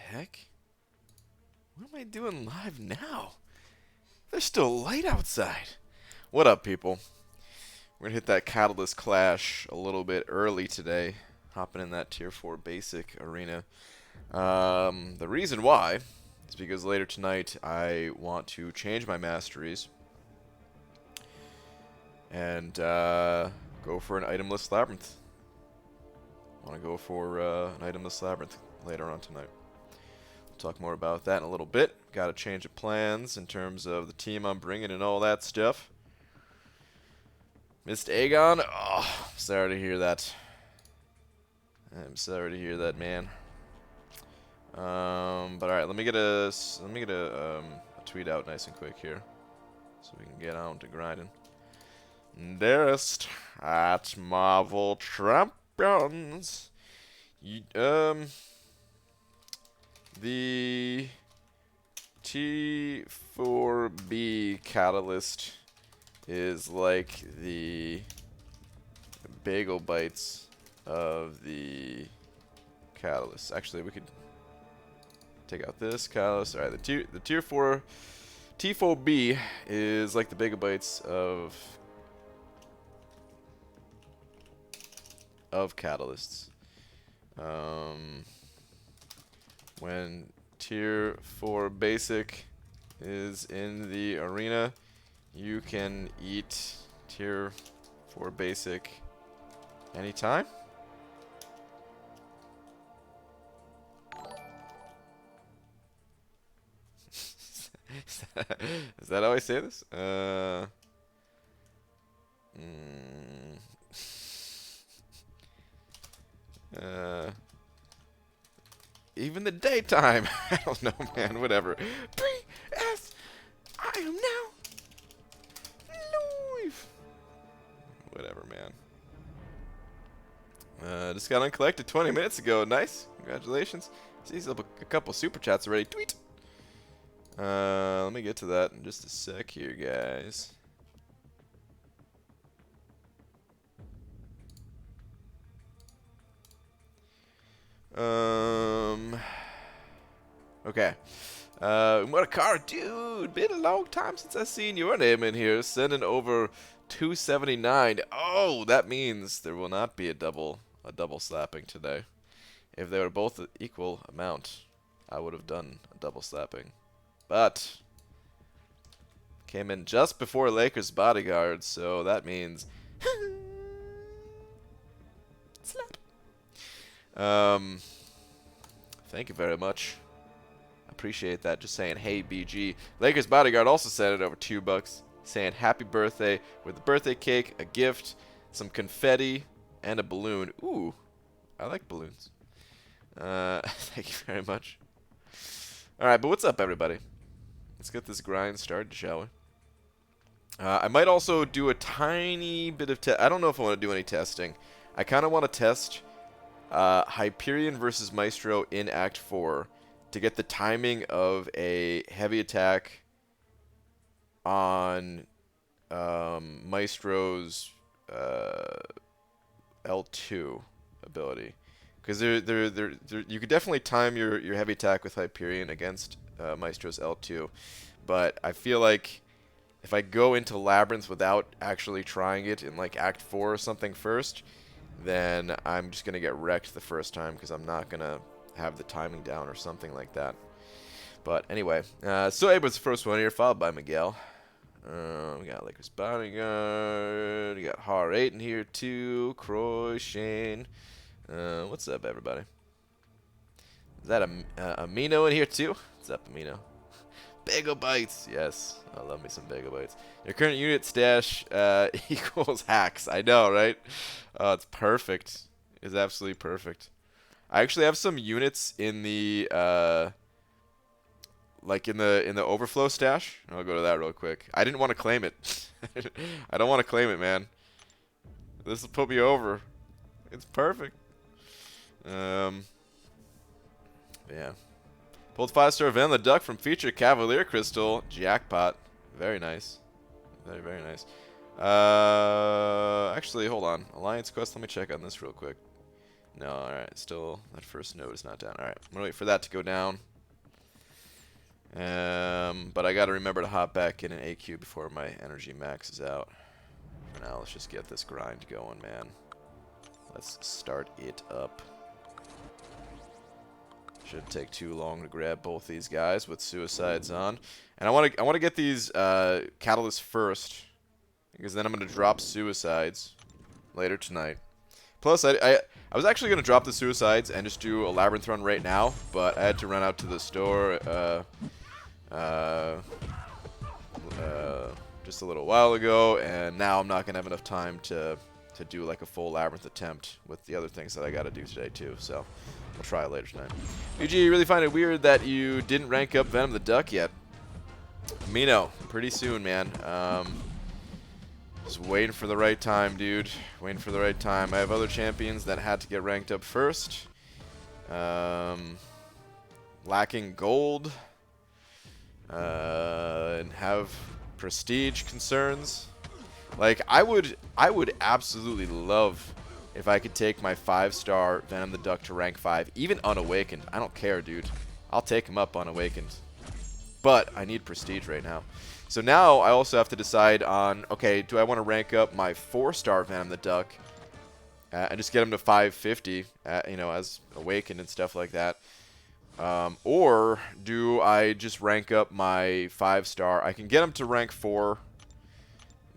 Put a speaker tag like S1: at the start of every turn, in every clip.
S1: heck? What am I doing live now? There's still light outside. What up, people? We're gonna hit that Catalyst Clash a little bit early today. Hopping in that Tier 4 Basic arena. The reason why is because later tonight I want to change my masteries and go for an itemless labyrinth. I want to go for an itemless labyrinth later on tonight. We'll talk more about that in a little bit. Got a change of plans in terms of the team I'm bringing and all that stuff. Missed Aegon? Oh, sorry to hear that. I'm sorry to hear that, man. But all right, let me get a tweet out nice and quick here, so we can get on to grinding. Dearest at Marvel Champions, the T4B Catalyst is like the bagel bites of the Catalyst. Actually, we could take out this Catalyst. All right, the tier 4 T4B is like the bagel bites of catalysts. When tier 4 basic is in the arena, you can eat tier 4 basic anytime. Is that how I say this? Even the daytime. I don't know, man. Whatever. P.S. I am now live. Whatever, man. Just got uncollected 20 minutes ago. Nice. Congratulations. See, a couple super chats already. Tweet. Let me get to that in just a sec here, guys. Okay. What a car, dude! Been a long time since I seen your name in here. Sending over 279. Oh, that means there will not be a double slapping today. If they were both equal amount, I would have done a double slapping. But came in just before Lakers bodyguard, so that means slap. Thank you very much. Appreciate that. Just saying, hey BG. Lakers bodyguard also sent it over $2, saying happy birthday with a birthday cake, a gift, some confetti, and a balloon. Ooh, I like balloons. Thank you very much. All right, but what's up, everybody? Let's get this grind started, shall we? I might also do a tiny bit of I don't know if I want to do any testing. I kind of want to test Hyperion versus Maestro in Act 4 to get the timing of a heavy attack on Maestro's L2 ability. Because you could definitely time your heavy attack with Hyperion against Maestro's L2. But I feel like if I go into Labyrinth without actually trying it in like Act 4 or something first, then I'm just going to get wrecked the first time because I'm not going to have the timing down or something like that. But anyway, so Abe was the first one here, followed by Miguel. We got Lakers bodyguard. We got Har 8 in here too. Croy, Shane. What's up, everybody? Is that Amino in here too? What's up, Amino? Bagel bites. Yes, I love me some bagel bites. Your current unit stash equals hacks. I know, right? Oh, it's perfect. It's absolutely perfect. I actually have some units in the like in the overflow stash. I'll go to that real quick. I didn't want to claim it. I don't want to claim it, man. This will put me over. It's perfect. Yeah. Pulled 5-star Van the Duck from feature Cavalier Crystal. Jackpot. Very nice. Very, very nice. Actually, hold on. Alliance Quest, let me check on this real quick. No, alright. Still, that first node is not down. Alright, I'm going to wait for that to go down. But I got to remember to hop back in an AQ before my energy maxes out. For now, let's just get this grind going, man. Let's start it up. Shouldn't take too long to grab both these guys with suicides on. And I want to get these catalysts first, because then I'm going to drop suicides later tonight. Plus, I was actually going to drop the suicides and just do a labyrinth run right now, but I had to run out to the store just a little while ago, and now I'm not going to have enough time to do like a full labyrinth attempt with the other things that I got to do today too, so we'll try it later tonight. BG, you really find it weird that you didn't rank up Venom the Duck yet? Mino, pretty soon, man. Just waiting for the right time, dude. Waiting for the right time. I have other champions that had to get ranked up first. Lacking gold. And have prestige concerns. Like, I would absolutely love if I could take my 5-star Venom the Duck to rank 5, even unawakened. I don't care, dude. I'll take him up unawakened. But I need prestige right now. So now I also have to decide on, okay, do I want to rank up my 4-star Venom the Duck and just get him to 550, you know, as awakened and stuff like that? Or do I just rank up my 5-star? I can get him to rank 4,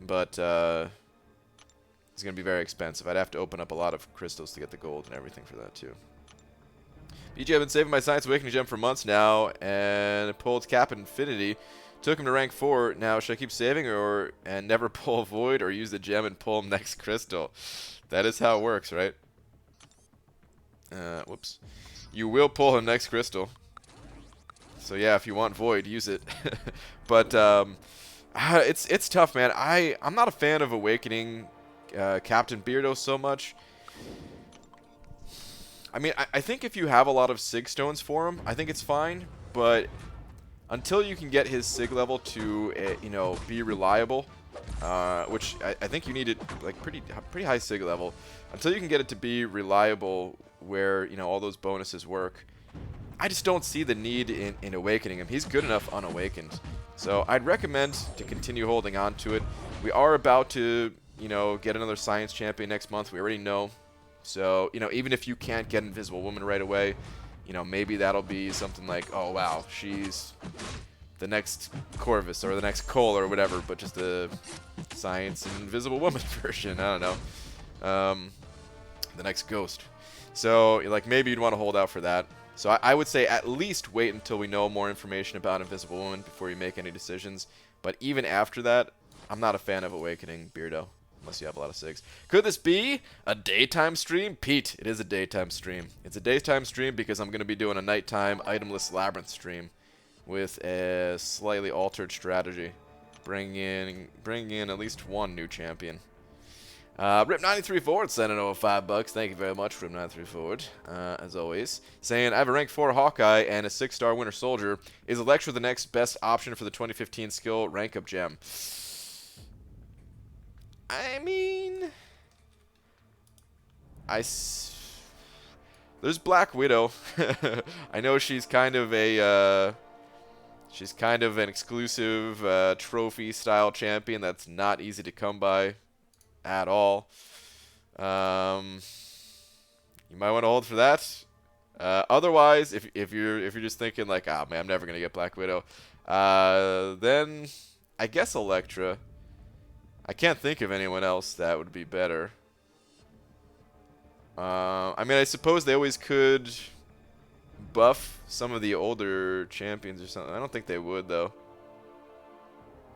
S1: but it's going to be very expensive. I'd have to open up a lot of crystals to get the gold and everything for that too. BG, I've been saving my Science Awakening gem for months now, and pulled Cap Infinity. Took him to rank 4. Now, should I keep saving and never pull Void, or use the gem and pull him next crystal? That is how it works, right? Whoops. You will pull him next crystal. So yeah, if you want Void, use it. But it's tough, man. I'm not a fan of Awakening Captain Beardo so much. I mean, I think if you have a lot of Sig Stones for him, I think it's fine. But until you can get his Sig level to, you know, be reliable, which I think you need it like pretty high Sig level. Until you can get it to be reliable, where you know all those bonuses work, I just don't see the need in awakening him. He's good enough unawakened. So I'd recommend to continue holding on to it. We are about to, you know, get another Science Champion next month. We already know. So, you know, even if you can't get Invisible Woman right away, you know, maybe that'll be something like, oh, wow, she's the next Corvus or the next Cole or whatever, but just the Science and Invisible Woman version. I don't know. The next Ghost. So, like, maybe you'd want to hold out for that. So I would say at least wait until we know more information about Invisible Woman before you make any decisions. But even after that, I'm not a fan of Awakening Beardo, unless you have a lot of SIGs. Could this be a daytime stream? Pete, it is a daytime stream. It's a daytime stream because I'm going to be doing a nighttime itemless labyrinth stream with a slightly altered strategy. Bring in at least one new champion. Rip93 Forward sending over $5. Thank you very much, Rip93 Forward, as always. Saying, I have a rank 4 Hawkeye and a 6-star Winter Soldier. Is Electra the next best option for the 2015 skill rank up gem? I mean, there's Black Widow. I know she's kind of an exclusive trophy style champion that's not easy to come by at all. You might want to hold for that. Otherwise, if you're just thinking like, ah, man, I'm never gonna get Black Widow, then I guess Electra. I can't think of anyone else that would be better. I mean, I suppose they always could buff some of the older champions or something. I don't think they would though.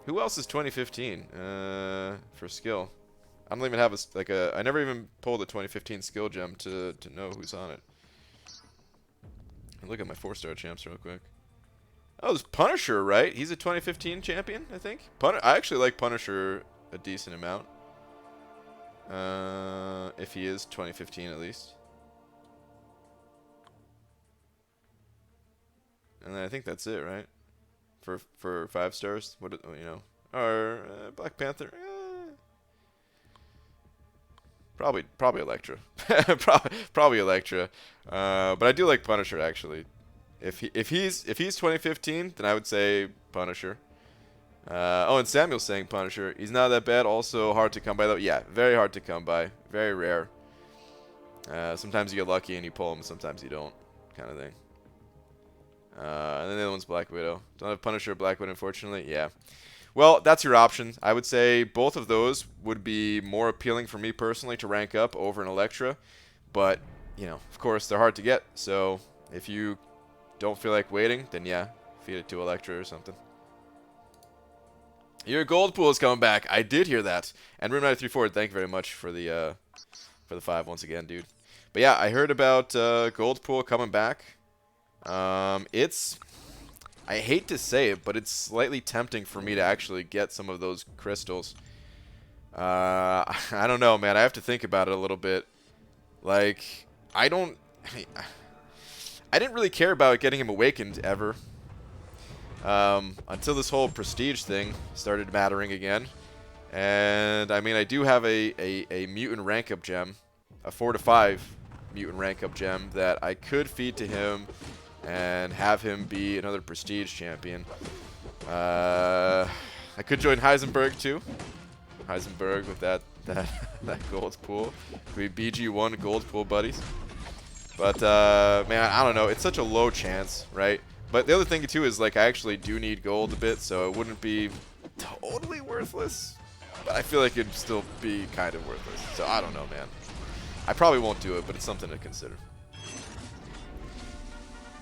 S1: Who else is 2015 for skill? I don't even have I never even pulled a 2015 skill gem to know who's on it. Look at my 4-star champs real quick. Oh, there's Punisher, right? He's a 2015 champion, I think. I actually like Punisher a decent amount. If he is 2015 at least. And then I think that's it, right? For 5 stars, what you know, or Black Panther. Probably Electra. Probably Electra. But I do like Punisher actually. If he's 2015, then I would say Punisher. Oh, and Samuel's saying Punisher. He's not that bad. Also hard to come by though. Yeah, very hard to come by. Very rare. Sometimes you get lucky and you pull him. Sometimes you don't, kind of thing. And then the other one's Black Widow. Don't have Punisher or Black Widow, unfortunately. Yeah. Well, that's your option. I would say both of those would be more appealing for me personally to rank up over an Electra. But, you know, of course, they're hard to get. So if you don't feel like waiting, then yeah, feed it to Electra or something. Your gold pool is coming back. I did hear that. And Room934, thank you very much for the 5 once again, dude. But yeah, I heard about gold pool coming back. It's, I hate to say it, but it's slightly tempting for me to actually get some of those crystals. I don't know, man. I have to think about it a little bit. Like, I didn't really care about getting him awakened ever. Until this whole prestige thing started mattering again. And, I mean, I do have a mutant rank up gem. A 4 to 5 mutant rank up gem that I could feed to him and have him be another prestige champion. I could join Heisenberg too. Heisenberg with that gold pool. We BG1 gold pool buddies. But man, I don't know. It's such a low chance, right? But the other thing too is like I actually do need gold a bit, so it wouldn't be totally worthless. But I feel like it'd still be kind of worthless. So I don't know, man. I probably won't do it, but it's something to consider.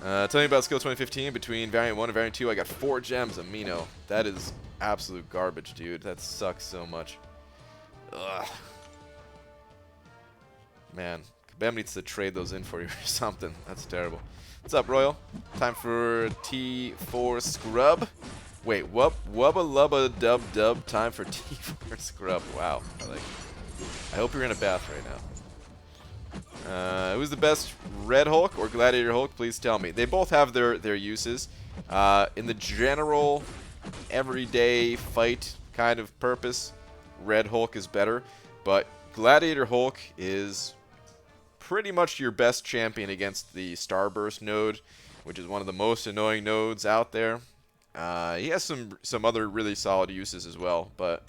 S1: Tell me about skill 2015 between variant 1 and variant 2. I got 4 gems, Amino. That is absolute garbage, dude. That sucks so much. Ugh. Man, Kabam needs to trade those in for you or something. That's terrible. What's up, Royal? Time for T4 Scrub. Wait, wubba lubba dub dub. Time for T4 Scrub. Wow. I hope you're in a bath right now. Who's the best, Red Hulk or Gladiator Hulk? Please tell me. They both have their uses. In the general, everyday fight kind of purpose, Red Hulk is better. But Gladiator Hulk is pretty much your best champion against the Starburst node, which is one of the most annoying nodes out there. He has some other really solid uses as well, but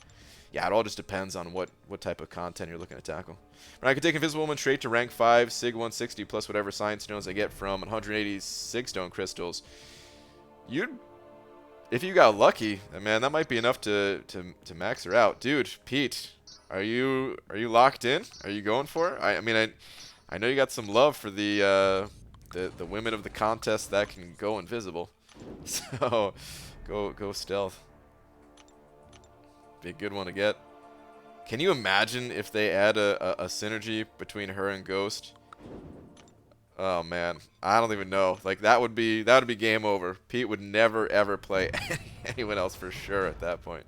S1: yeah, it all just depends on what type of content you're looking to tackle. Right, I could take Invisible Woman straight to rank 5, Sig 160, plus whatever science stones I get from 180 Sig Stone crystals. If you got lucky, man, that might be enough to max her out. Dude, Pete, are you locked in? Are you going for it? I mean, I know you got some love for the women of the contest that can go invisible. So, go stealth. Be a good one to get. Can you imagine if they add a synergy between her and Ghost? Oh man, I don't even know. Like that would be game over. Pete would never ever play anyone else for sure at that point.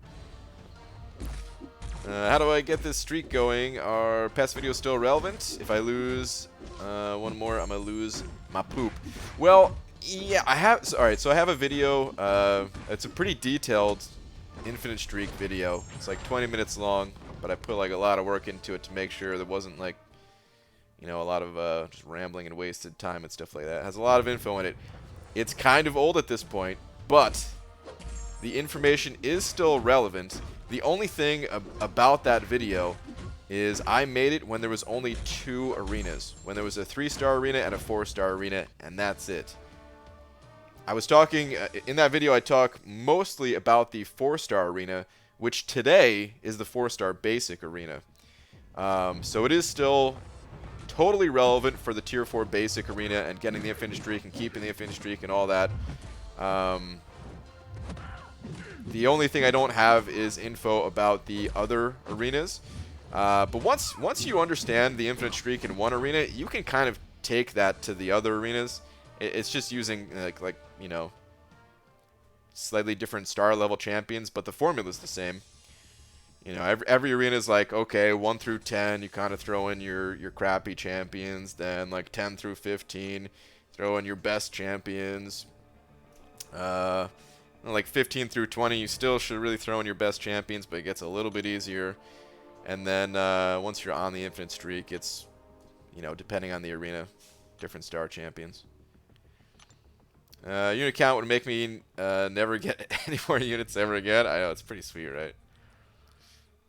S1: How do I get this streak going? Are past videos still relevant? If I lose one more, I'm gonna lose my poop. Well, yeah, I have. All right, so I have a video. It's a pretty detailed infinite streak video. It's like 20 minutes long, but I put like a lot of work into it to make sure there wasn't like, you know, a lot of just rambling and wasted time and stuff like that. It has a lot of info in it. It's kind of old at this point, but the information is still relevant. The only thing about that video is I made it when there was only 2 arenas. When there was a 3-star arena and a 4-star arena, and that's it. I was talking, in that video I talk mostly about the 4-star arena, which today is the 4-star basic arena. So it is still totally relevant for the tier 4 basic arena and getting the infinite streak and keeping the infinite streak and all that. The only thing I don't have is info about the other arenas. But once you understand the infinite streak in one arena, you can kind of take that to the other arenas. It's just using like you know, slightly different star level champions, but the formula is the same. You know, every arena is like, okay, 1 through 10, you kind of throw in your crappy champions. Then like 10 through 15, throw in your best champions. Like 15 through 20, you still should really throw in your best champions, but it gets a little bit easier. And then once you're on the infinite streak, it's, you know, depending on the arena, different star champions. Unit count would make me never get any more units ever again. I know, it's pretty sweet, right?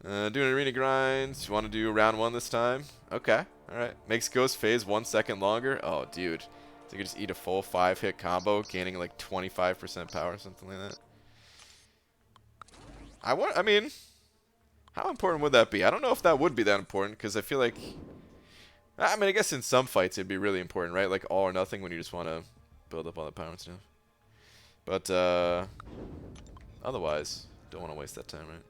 S1: Doing arena grinds. You want to do round 1 this time? Okay. Alright. Makes Ghost phase 1 second longer. Oh, dude. So you could just eat a full 5-hit combo, gaining like 25% power or something like that. I mean, how important would that be? I don't know if that would be that important, because I feel like... I mean, I guess in some fights it'd be really important, right? Like all or nothing when you just want to build up all the power and stuff. But, otherwise, don't want to waste that time, right?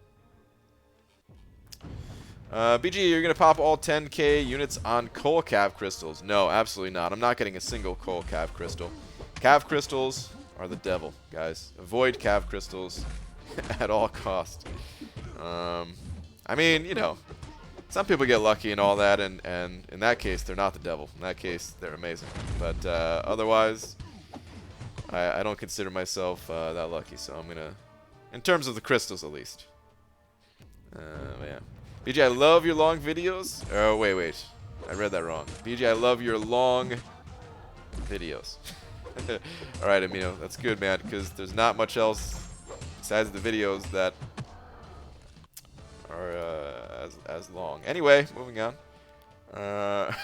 S1: BG, you're going to pop all 10k units on coal cav crystals. No, absolutely not. I'm not getting a single coal cav crystal. Cav crystals are the devil, guys. Avoid cav crystals at all costs. I mean, you know, some people get lucky and all that, and in that case, they're not the devil. In that case, they're amazing. But otherwise, I don't consider myself that lucky, so I'm going to, in terms of the crystals at least. Yeah. BJ, I love your long videos. Oh, wait. I read that wrong. BJ, I love your long videos. Alright, Amino. That's good, man, because there's not much else besides the videos that are as long. Anyway, moving on. How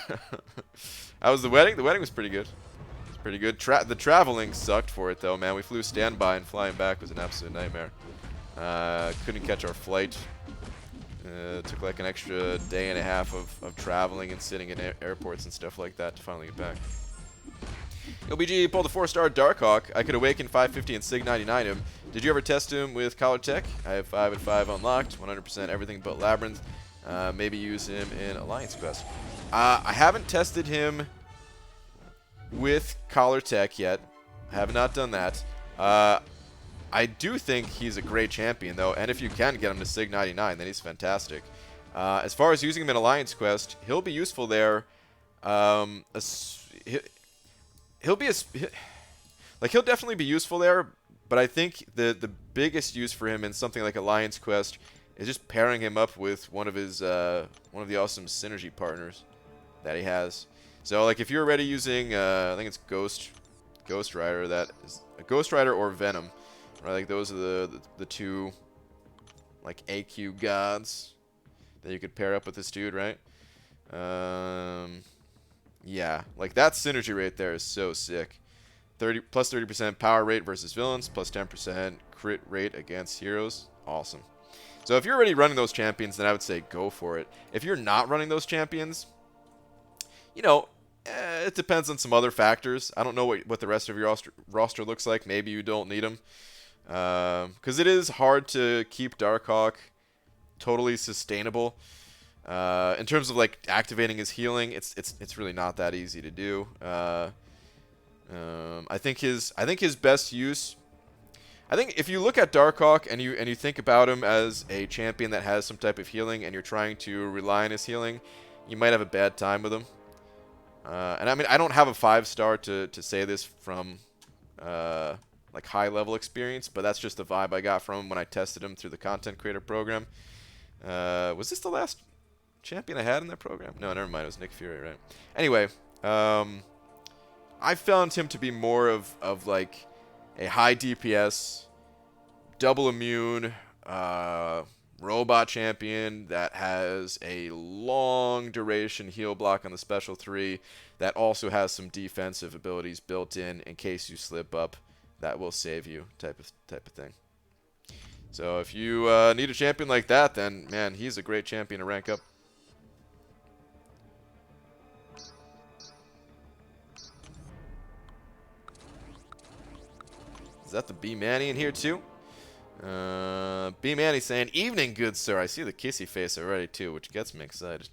S1: was the wedding? The wedding was pretty good. It was pretty good. The traveling sucked for it, though, man. We flew standby, and flying back was an absolute nightmare. Couldn't catch our flight. It took like an extra day and a half of traveling and sitting in airports and stuff like that to finally get back. LBG pulled a 4-star Darkhawk. I could awaken 550 and Sig 99 him. Did you ever test him with Collar Tech? I have 5 and 5 unlocked, 100% everything but Labyrinth. Maybe use him in Alliance Quest. I haven't tested him with Collar Tech yet. I have not done that. I do think he's a great champion, though, and if you can get him to Sig 99, then he's fantastic. As far as using him in Alliance Quest, he'll be useful there. He'll definitely be useful there, but I think the biggest use for him in something like Alliance Quest is just pairing him up with one of the awesome synergy partners that he has. So, like, if you're already using, I think it's Ghost Rider, that is a Ghost Rider or Venom. Right, like those are the two, like, AQ gods that you could pair up with this dude, right? Yeah, like that synergy rate there is so sick. Plus 30% power rate versus villains, plus 10% crit rate against heroes. Awesome. So if you're already running those champions, then I would say go for it. If you're not running those champions, you know, it depends on some other factors. I don't know what the rest of your roster looks like. Maybe you don't need them. Because it is hard to keep Darkhawk totally sustainable. In terms of like activating his healing, it's really not that easy to do. I think his best use. I think if you look at Darkhawk and you think about him as a champion that has some type of healing, and you're trying to rely on his healing, you might have a bad time with him. And I mean, I don't have a 5-star to say this from like high-level experience, but that's just the vibe I got from him when I tested him through the content creator program. Was this the last champion I had in that program? No, never mind. It was Nick Fury, right? Anyway, I found him to be more of like a high DPS, double immune, robot champion that has a long duration heal block on the special 3 that also has some defensive abilities built in case you slip up. That will save you, type of thing. So if you need a champion like that, then man, he's a great champion to rank up. Is that the B Manny in here too? B Manny saying, "Evening, good sir." I see the kissy face already too, which gets me excited.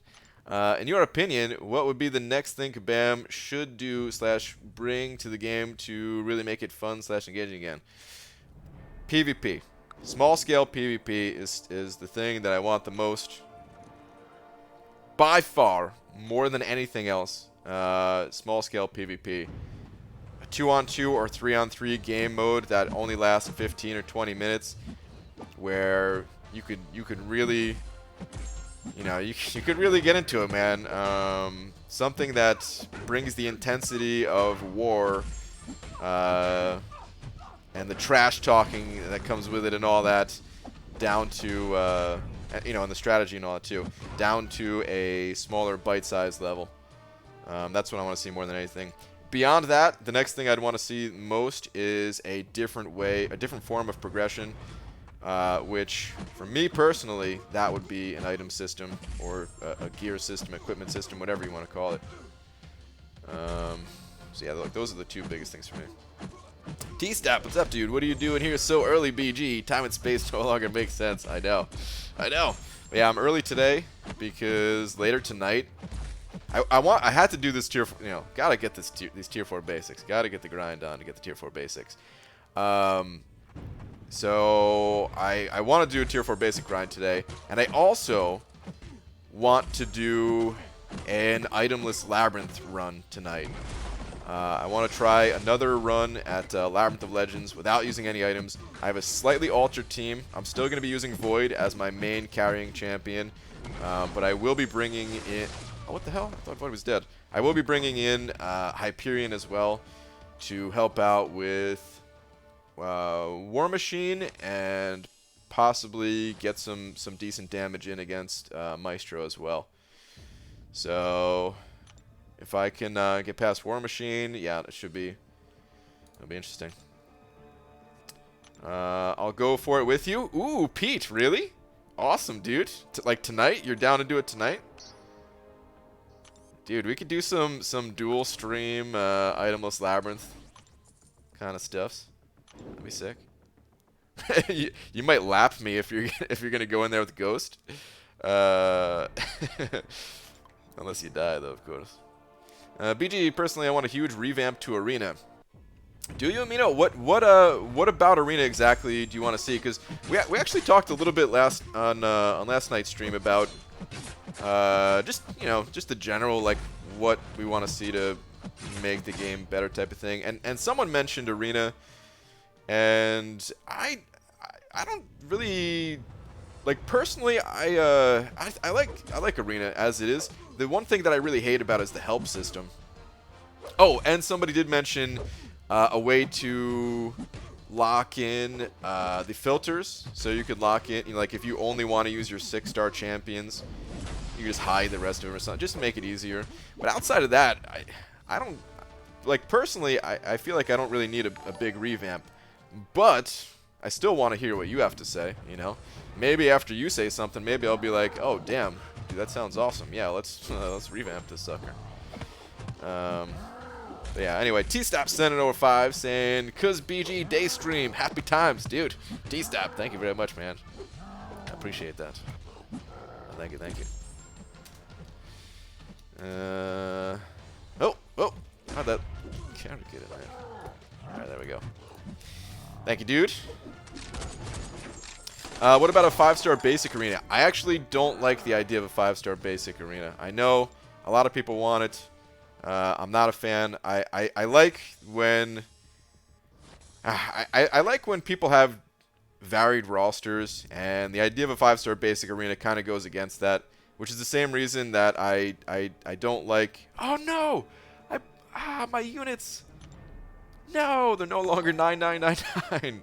S1: In your opinion, what would be the next thing Kabam should do / bring to the game to really make it fun / engaging again? PvP. Small scale PvP is the thing that I want the most. By far, more than anything else. Small scale PvP. A 2-on-2 or 3-on-3 game mode that only lasts 15 or 20 minutes, where you could really you know, you could really get into it, man. Something that brings the intensity of war and the trash talking that comes with it and all that down to, you know, and the strategy and all that too, down to a smaller bite-sized level. That's what I want to see more than anything. Beyond that, the next thing I'd want to see most is a different form of progression, which, for me personally, that would be an item system or a gear system, equipment system, whatever you want to call it. So yeah, look, those are the two biggest things for me. T-Stap, what's up, dude? What are you doing here so early, BG? Time and space no longer makes sense. I know. But yeah, I'm early today because later tonight, I had to do this tier, you know, gotta get these tier 4 basics. Gotta get the grind on to get the tier 4 basics. So I want to do a tier 4 basic grind today, and I also want to do an itemless labyrinth run tonight. I want to try another run at Labyrinth of Legends without using any items. I have a slightly altered team. I'm still going to be using Void as my main carrying champion, but I will be bringing in... Oh, what the hell? I thought Void was dead. I will be bringing in Hyperion as well to help out with War Machine and possibly get some decent damage in against Maestro as well. So if I can get past War Machine, yeah, it'll be interesting. I'll go for it with you. Ooh, Pete, really? Awesome, dude. Like tonight? You're down to do it tonight? Dude, we could do some dual stream itemless labyrinth kind of stuffs. That'd be sick. you might lap me if you're gonna go in there with Ghost. Unless you die, though, of course. BG, personally, I want a huge revamp to Arena. Do you, Amino? What about Arena exactly do you want to see? Because we actually talked a little bit on last night's stream about just the general, like, what we want to see to make the game better type of thing. And someone mentioned Arena, and I don't really, like, personally, I like Arena as it is. The one thing that I really hate about it is the help system. Oh, and somebody did mention a way to lock in the filters, so you could lock in, like, if you only want to use your 6-star champions, you just hide the rest of them or something, just to make it easier. But outside of that, I don't, like, personally, I feel like I don't really need a big revamp. But I still want to hear what you have to say, you know? Maybe after you say something, maybe I'll be like, oh, damn, dude, that sounds awesome. Yeah, let's revamp this sucker. But yeah, anyway, T-Stop sending over 5 saying, "Cuz BG day stream, happy times, dude." T-Stop, thank you very much, man. I appreciate that. Thank you. Oh, how'd that camera get in there? Alright, there we go. Thank you, dude. What about a 5-star basic arena? I actually don't like the idea of a 5-star basic arena. I know a lot of people want it. I'm not a fan. I like when I like when people have varied rosters, and the idea of a 5-star basic arena kind of goes against that, which is the same reason that I don't like. Oh no! My units. No, they're no longer 9999.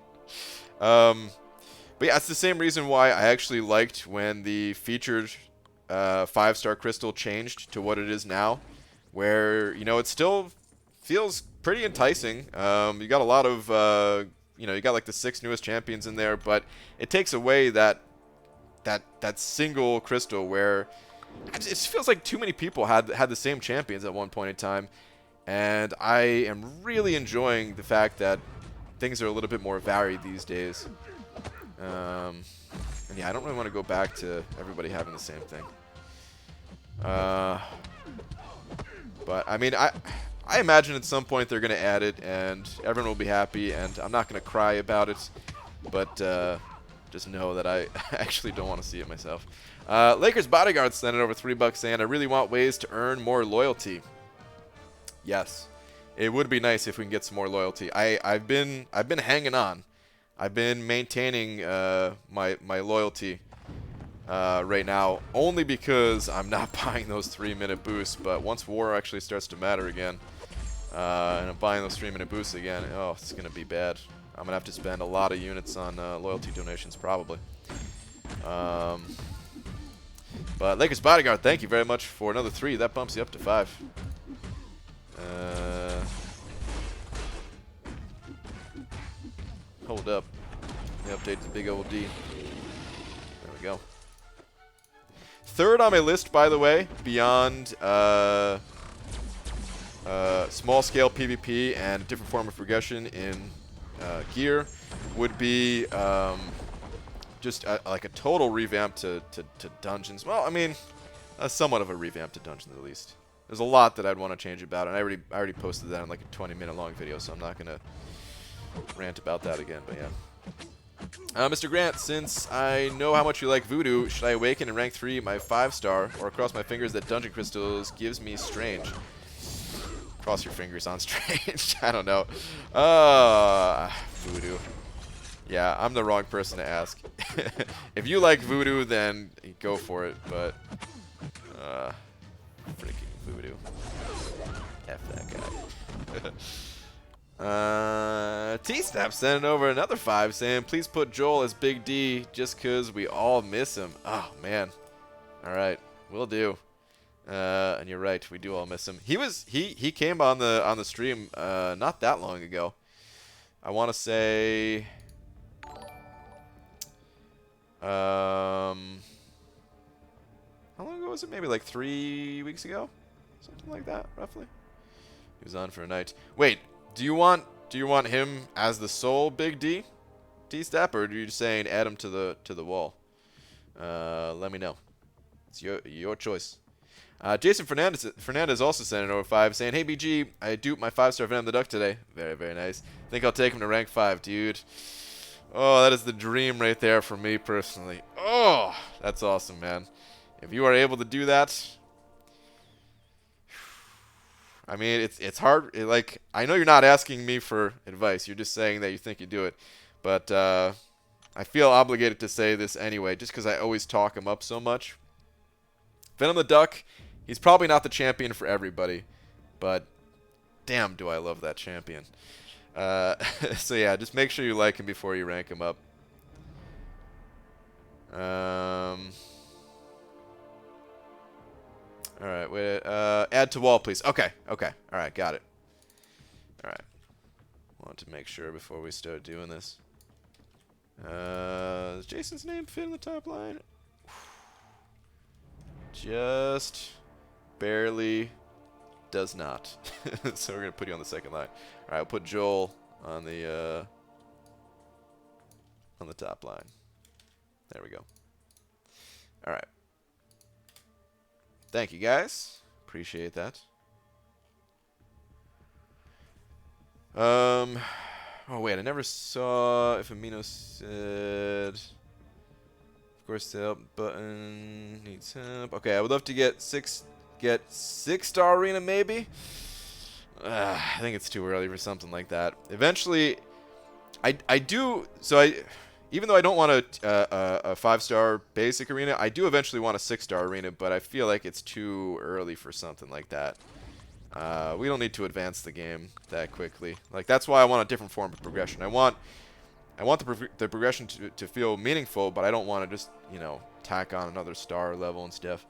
S1: But yeah, it's the same reason why I actually liked when the featured 5-star crystal changed to what it is now, where, you know, it still feels pretty enticing. You got a lot of, you got like the 6 newest champions in there, but it takes away that single crystal where it just feels like too many people had the same champions at one point in time. And I am really enjoying the fact that things are a little bit more varied these days. And yeah, I don't really want to go back to everybody having the same thing. But I mean, I imagine at some point they're going to add it, and everyone will be happy, and I'm not going to cry about it. But just know that I actually don't want to see it myself. Lakers Bodyguard sent it over $3 saying, "I really want ways to earn more loyalty." Yes, it would be nice if we can get some more loyalty. I've been hanging on. I've been maintaining my loyalty right now, only because I'm not buying those 3-minute boosts. But once war actually starts to matter again, and I'm buying those 3-minute boosts again, oh, it's going to be bad. I'm going to have to spend a lot of units on loyalty donations, probably. But Lakers Bodyguard, thank you very much for another 3. That bumps you up to 5. Hold up. Let me update the big old D. There we go. Third on my list, by the way, beyond small-scale PvP and a different form of progression in gear, would be just like a total revamp to dungeons. Well, I mean, somewhat of a revamp to dungeons at least. There's a lot that I'd want to change about it, and I already posted that in like a 20-minute long video, so I'm not gonna rant about that again. But yeah, Mr. Grant, since I know how much you like Voodoo, should I awaken and rank 3 my 5-star, or cross my fingers that Dungeon Crystals gives me Strange? Cross your fingers on Strange. I don't know. Voodoo. Yeah, I'm the wrong person to ask. If you like Voodoo, then go for it, but freaking Voodoo. F that guy. T-Snap sending over another 5 saying, please put Joel as Big D just because we all miss him. Oh, man. Alright, will do. And you're right, we do all miss him. He came on the stream not that long ago. I want to say how long ago was it? Maybe like 3 weeks ago? Something like that, roughly. He was on for a night. Wait, do you want him as the sole Big D? T-Step, or are you just saying add him to the wall? Let me know. It's your choice. Jason Fernandez also sent an over 5 saying, hey BG, I duped my 5-star Venom the Duck today. Very, very nice. Think I'll take him to rank 5, dude. Oh, that is the dream right there for me personally. Oh, that's awesome, man. If you are able to do that, I mean, it's hard. Like, I know you're not asking me for advice. You're just saying that you think you do it. But I feel obligated to say this anyway, just because I always talk him up so much. Venom the Duck, he's probably not the champion for everybody, but damn do I love that champion. So yeah, just make sure you like him before you rank him up. Alright, wait. Add to wall, please. Okay. Alright, got it. Alright. Want to make sure before we start doing this. Does Jason's name fit in the top line? Just barely does not. So we're going to put you on the second line. Alright, we'll put Joel on the top line. There we go. Alright. Thank you, guys. Appreciate that. Oh, wait. I never saw if Amino said... Of course, the help button needs help. Okay, I would love to get 6-star arena, maybe? I think it's too early for something like that. Eventually, I do... So, even though I don't want a 5-star basic arena, I do eventually want a 6-star arena, but I feel like it's too early for something like that. We don't need to advance the game that quickly. Like, that's why I want a different form of progression. I want the progression to feel meaningful, but I don't want to just, you know, tack on another star level and stuff.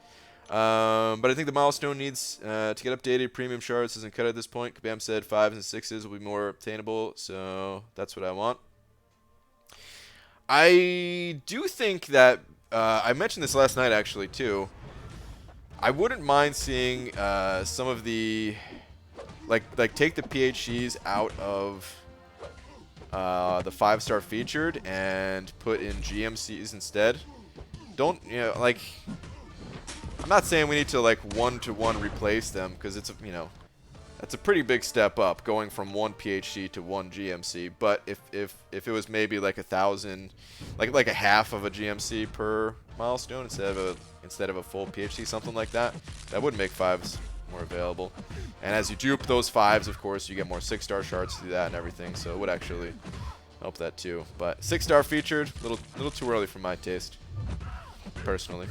S1: But I think the milestone needs to get updated. Premium shards isn't cut at this point. Kabam said 5s and 6s will be more obtainable, so that's what I want. I do think that, I mentioned this last night actually too, I wouldn't mind seeing some of the, like take the PhDs out of the 5-star featured and put in GMCs instead. Don't, you know, like, I'm not saying we need to like one-to-one replace them, because it's, you know, that's a pretty big step up going from 1 PhD to 1 GMC. But if it was maybe like 1,000, like a half of a GMC per milestone instead of a full PhD, something like that, that would make 5s more available. And as you dupe those 5s, of course, you get more 6-star shards to do that and everything. So it would actually help that too. But 6-star featured, little too early for my taste. personally.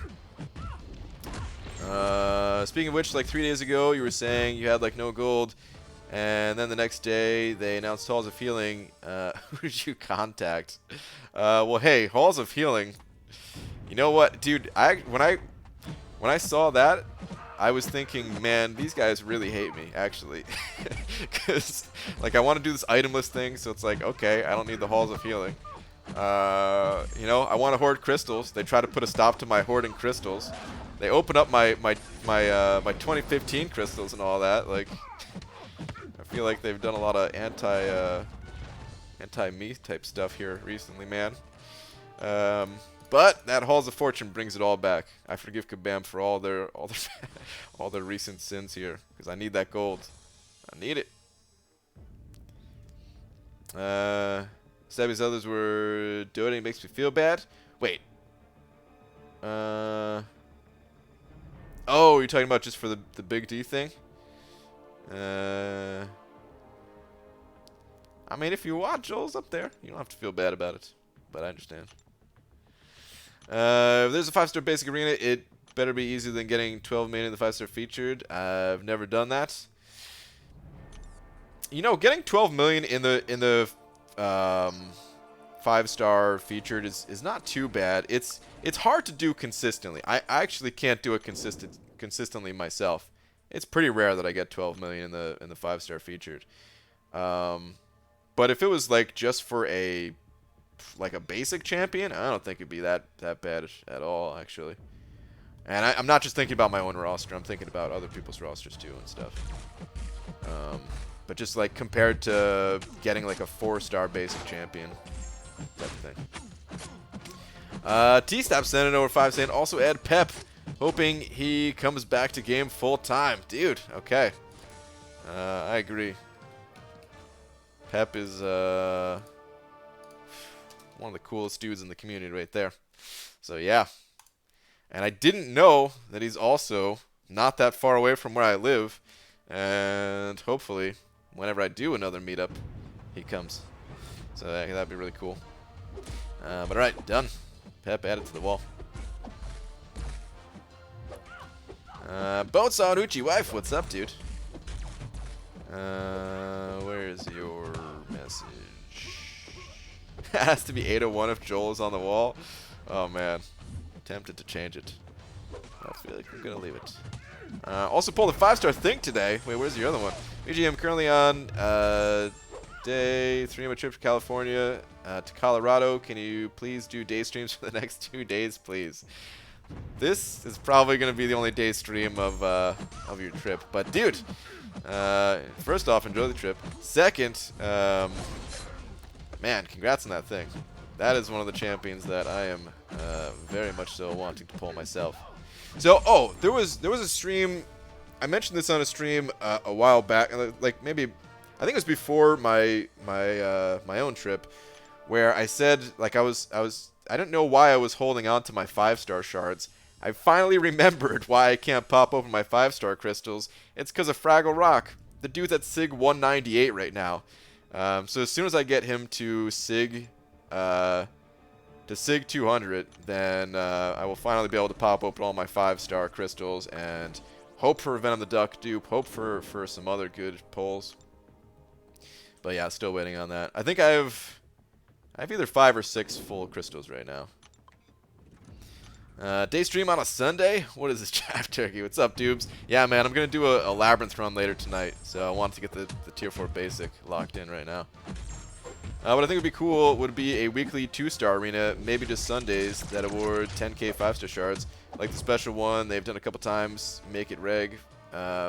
S1: Speaking of which, like 3 days ago, you were saying you had like no gold, and then the next day they announced Halls of Healing. Who did you contact? Well, hey, Halls of Healing. You know what, dude? When I saw that, I was thinking, man, these guys really hate me, actually, because like I want to do this itemless thing, so it's like, okay, I don't need the Halls of Healing. You know, I want to hoard crystals. They try to put a stop to my hoarding crystals. They open up my 2015 crystals and all that. Like, I feel like they've done a lot of anti-me type stuff here recently, man. But that Halls of Fortune brings it all back. I forgive Kabam for all their all their recent sins here, because I need that gold. I need it. Stabby's others were doing. It makes me feel bad. Wait. Oh, you're talking about just for the big D thing? I mean, if you want, Joel's up there. You don't have to feel bad about it, but I understand. If there's a 5-star basic arena, it better be easier than getting 12 million in the 5-star featured. I've never done that. You know, getting 12 million in the 5-star featured is not too bad. It's hard to do consistently. I actually can't do it consistently myself. It's pretty rare that I get 12 million in the 5-star featured. But if it was like just for a basic champion, I don't think it'd be that bad at all, actually. And I'm not just thinking about my own roster. I'm thinking about other people's rosters too and stuff. But just like compared to getting like a 4-star basic champion type of thing. T-Stop sending over 5 saying also add Pep, hoping he comes back to game full time. Dude, okay. I agree. Pep is one of the coolest dudes in the community right there. So yeah. And I didn't know that he's also not that far away from where I live. And hopefully, whenever I do another meetup, he comes. So that'd be really cool. But alright, done. Pep added to the wall. Boats on Uchi Wife, what's up, dude? Where's your message? It has to be 801 if Joel is on the wall. Oh man, tempted to change it. I feel like I'm gonna leave it. Also pulled a 5-star Think today. Wait, where's the other one? BG, I'm currently on day 3 of my trip to California to Colorado. Can you please do day streams for the next 2 days, please? This is probably gonna be the only day stream of your trip. But dude, first off, enjoy the trip. Second, man, congrats on that thing. That is one of the champions that I am very much so wanting to pull myself. So, oh, there was a stream. I mentioned this on a stream a while back, like maybe I think it was before my own trip, where I said like I didn't know why I was holding on to my 5-star shards. I finally remembered why I can't pop open my 5-star crystals. It's because of Fraggle Rock. The dude's at Sig 198 right now. So as soon as I get him to Sig 200, then I will finally be able to pop open all my 5-star crystals and hope for Venom the Duck dupe, hope for some other good pulls. But yeah, still waiting on that. I think I have either 5 or 6 full crystals right now. Day stream on a Sunday? What is this, Chaff Turkey? What's up, dubes? Yeah, man, I'm going to do a Labyrinth run later tonight, so I want to get the Tier 4 Basic locked in right now. What I think would be cool would be a weekly 2-star arena, maybe just Sundays, that award 10k 5-star shards. Like the special one they've done a couple times, Make It Reg,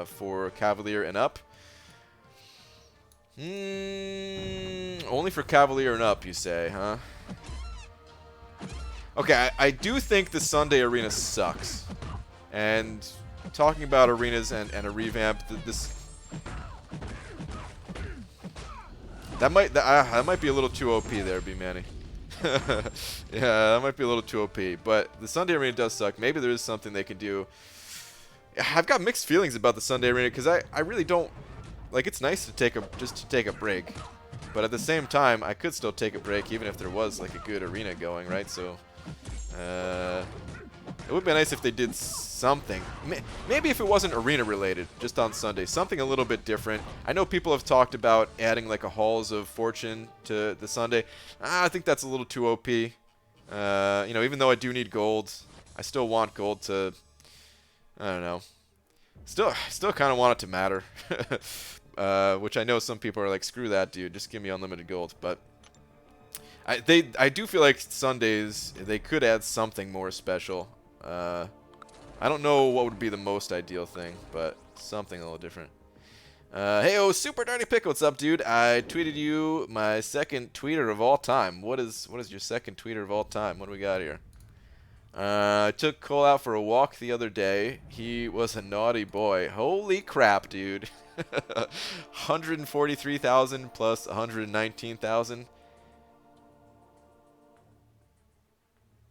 S1: for Cavalier and up. Only for Cavalier and up, you say, huh? Okay, I do think the Sunday arena sucks. And talking about arenas and a revamp, that might be a little too OP there, B-Manny. Yeah, that might be a little too OP. But the Sunday arena does suck. Maybe there is something they can do. I've got mixed feelings about the Sunday arena because I really don't like. It's nice to take a break, but at the same time, I could still take a break even if there was like a good arena going, right? So, It would be nice if they did something. Maybe if it wasn't arena related, just on Sunday. Something a little bit different. I know people have talked about adding like a Halls of Fortune to the Sunday. I think that's a little too OP. You know, even though I do need gold, I still want gold to, I don't know. Still kind of want it to matter. Which I know some people are like, screw that, dude. Just give me unlimited gold. But I do feel like Sundays, they could add something more special. I don't know what would be the most ideal thing, but something a little different. Hey, Super Dirty Pickle, what's up, dude? I tweeted you my second tweeter of all time. What is your second tweeter of all time? What do we got here? I took Cole out for a walk the other day. He was a naughty boy. Holy crap, dude. 143,000 plus 119,000.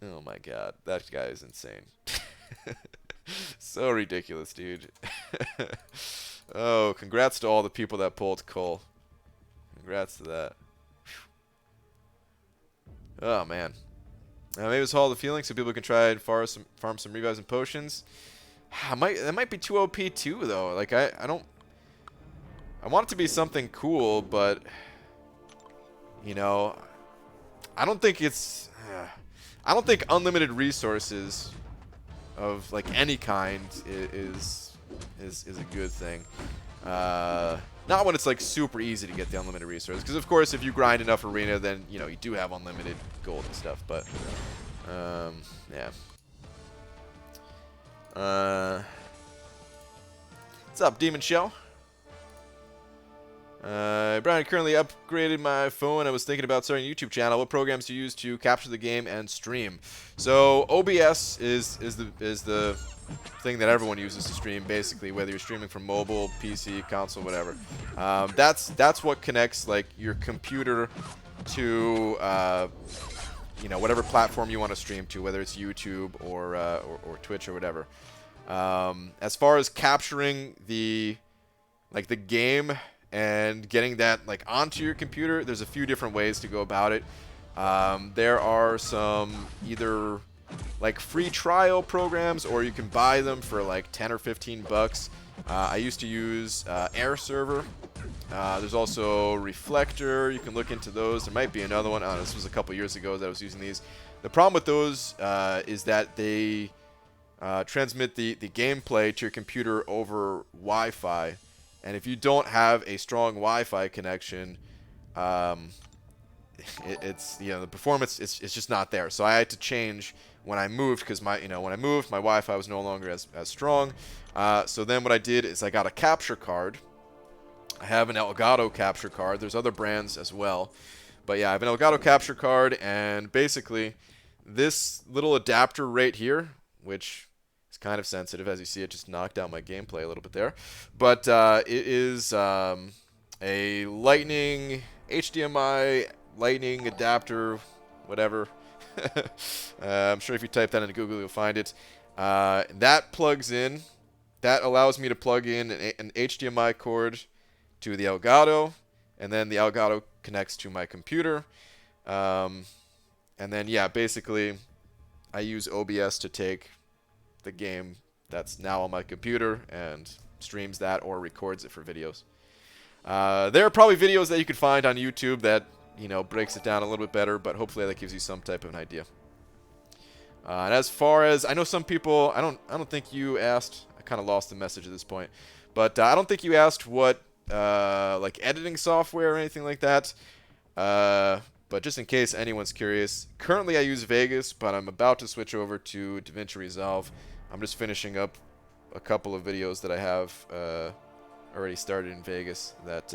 S1: Oh my god, that guy is insane. So ridiculous, dude. Oh, congrats to all the people that pulled Cole. Congrats to that. Oh man. Maybe it's Hall of the Feeling so people can try and farm some revives and potions. That might be too OP too, though. Like I want it to be something cool, but you know, I don't think it's. I don't think unlimited resources of like any kind is a good thing. Not when it's like super easy to get the unlimited resources, because of course if you grind enough arena, then you know you do have unlimited gold and stuff. But yeah. What's up, Demon Show? Brian, currently upgraded my phone. I was thinking about starting a YouTube channel. What programs do you use to capture the game and stream? So OBS is the thing that everyone uses to stream, basically, whether you're streaming from mobile, PC, console, whatever. That's what connects like your computer to you know, whatever platform you want to stream to, whether it's YouTube or Twitch or whatever. As far as capturing the game and getting that like onto your computer, there's a few different ways to go about it. There are some either like free trial programs, or you can buy them for like 10 or 15 bucks. I used to use Air Server. There's also Reflector. You can look into those. There might be another one. This was a couple years ago that I was using these. The problem with those is that they transmit the gameplay to your computer over Wi-Fi. And if you don't have a strong Wi-Fi connection, it's you know, the performance it's just not there. So I had to change when I moved, because when I moved, my Wi-Fi was no longer as strong. So then what I did is I got a capture card. I have an Elgato capture card. There's other brands as well, but yeah, I have an Elgato capture card, and basically this little adapter right here, which it's kind of sensitive, as you see. It just knocked out my gameplay a little bit there. But it is a Lightning, HDMI Lightning adapter, whatever. I'm sure if you type that into Google, you'll find it. That plugs in. That allows me to plug in an HDMI cord to the Elgato, and then the Elgato connects to my computer. And then, yeah, basically, I use OBS to take the game that's now on my computer and streams that or records it for videos. There are probably videos that you could find on YouTube that, you know, breaks it down a little bit better, but hopefully that gives you some type of an idea. And as far as I know, some people, I don't think you asked. I kind of lost the message at this point, but I don't think you asked what like editing software or anything like that. But just in case anyone's curious, currently I use Vegas, but I'm about to switch over to DaVinci Resolve. I'm just finishing up a couple of videos that I have already started in Vegas that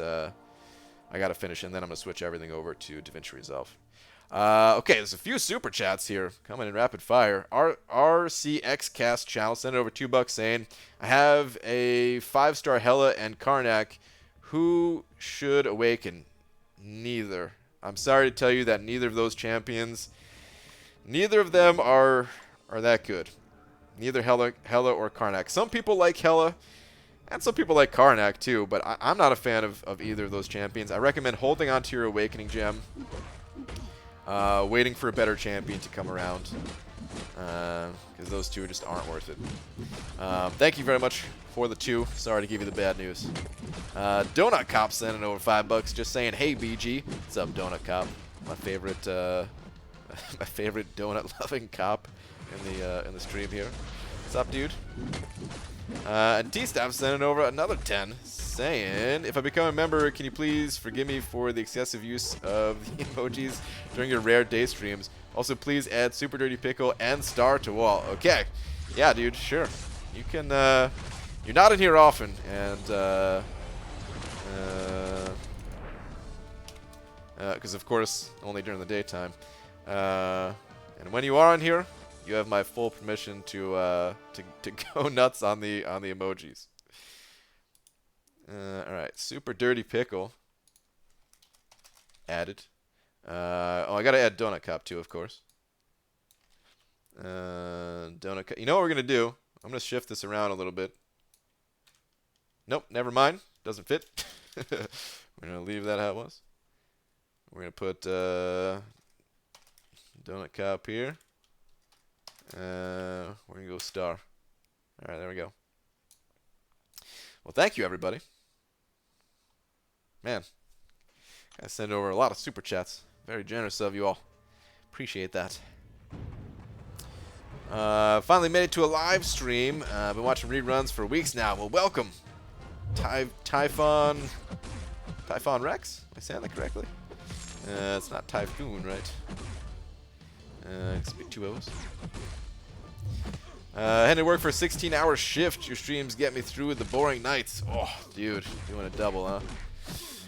S1: I got to finish, and then I'm going to switch everything over to DaVinci Resolve. Okay, there's a few super chats here coming in rapid fire. RCXcast channel sent over $2 saying, I have a 5-star Hela and Karnak. Who should awaken? Neither. I'm sorry to tell you that neither of those champions, neither of them are that good. Neither Hela or Karnak. Some people like Hela, and some people like Karnak too, but I'm not a fan of either of those champions. I recommend holding on to your Awakening Gem, waiting for a better champion to come around. because those two just aren't worth it. Thank you very much for the 2. Sorry to give you the bad news. Donut Cop sending over $5, just saying, "Hey BG, what's up, Donut Cop? My favorite, my favorite donut-loving cop in the stream here. What's up, dude?" And T-Stab sending over another 10, saying, "If I become a member, can you please forgive me for the excessive use of the emojis during your rare day streams? Also, please add Super Dirty Pickle and Star to wall." Okay. Yeah, dude, sure. You can, you're not in here often, and, because of course, only during the daytime. And when you are in here, you have my full permission to go nuts on the emojis. All right, Super Dirty Pickle added. Oh, I gotta add Donut Cop too, of course. Donut Cop. You know what we're gonna do? I'm gonna shift this around a little bit. Nope, never mind. Doesn't fit. We're gonna leave that how it was. We're gonna put Donut Cop here. We're gonna go Star. All right, there we go. Well, thank you, everybody. Man, I sent over a lot of super chats. Very generous of you all. Appreciate that. Finally made it to a live stream. I've been watching reruns for weeks now. Well, welcome, Typhon Rex. Am I saying that correctly? It's not Typhoon, right? It's be 2 O's. Had to work for a 16-hour shift. Your streams get me through the boring nights. Oh, dude, doing a double, huh?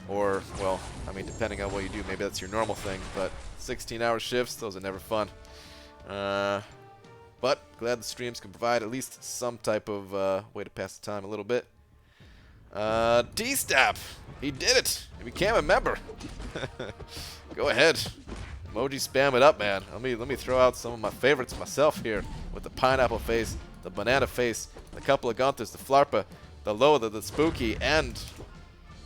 S1: Or, well, I mean, depending on what you do, maybe that's your normal thing. But 16-hour shifts, those are never fun. But glad the streams can provide at least some type of way to pass the time a little bit. D-Stap, he did it. He became a member. Go ahead. Emoji spam it up, man. Let me throw out some of my favorites myself here with the pineapple face, the banana face, the couple of Gunthers, the Flarpa, the Loa, the Spooky, and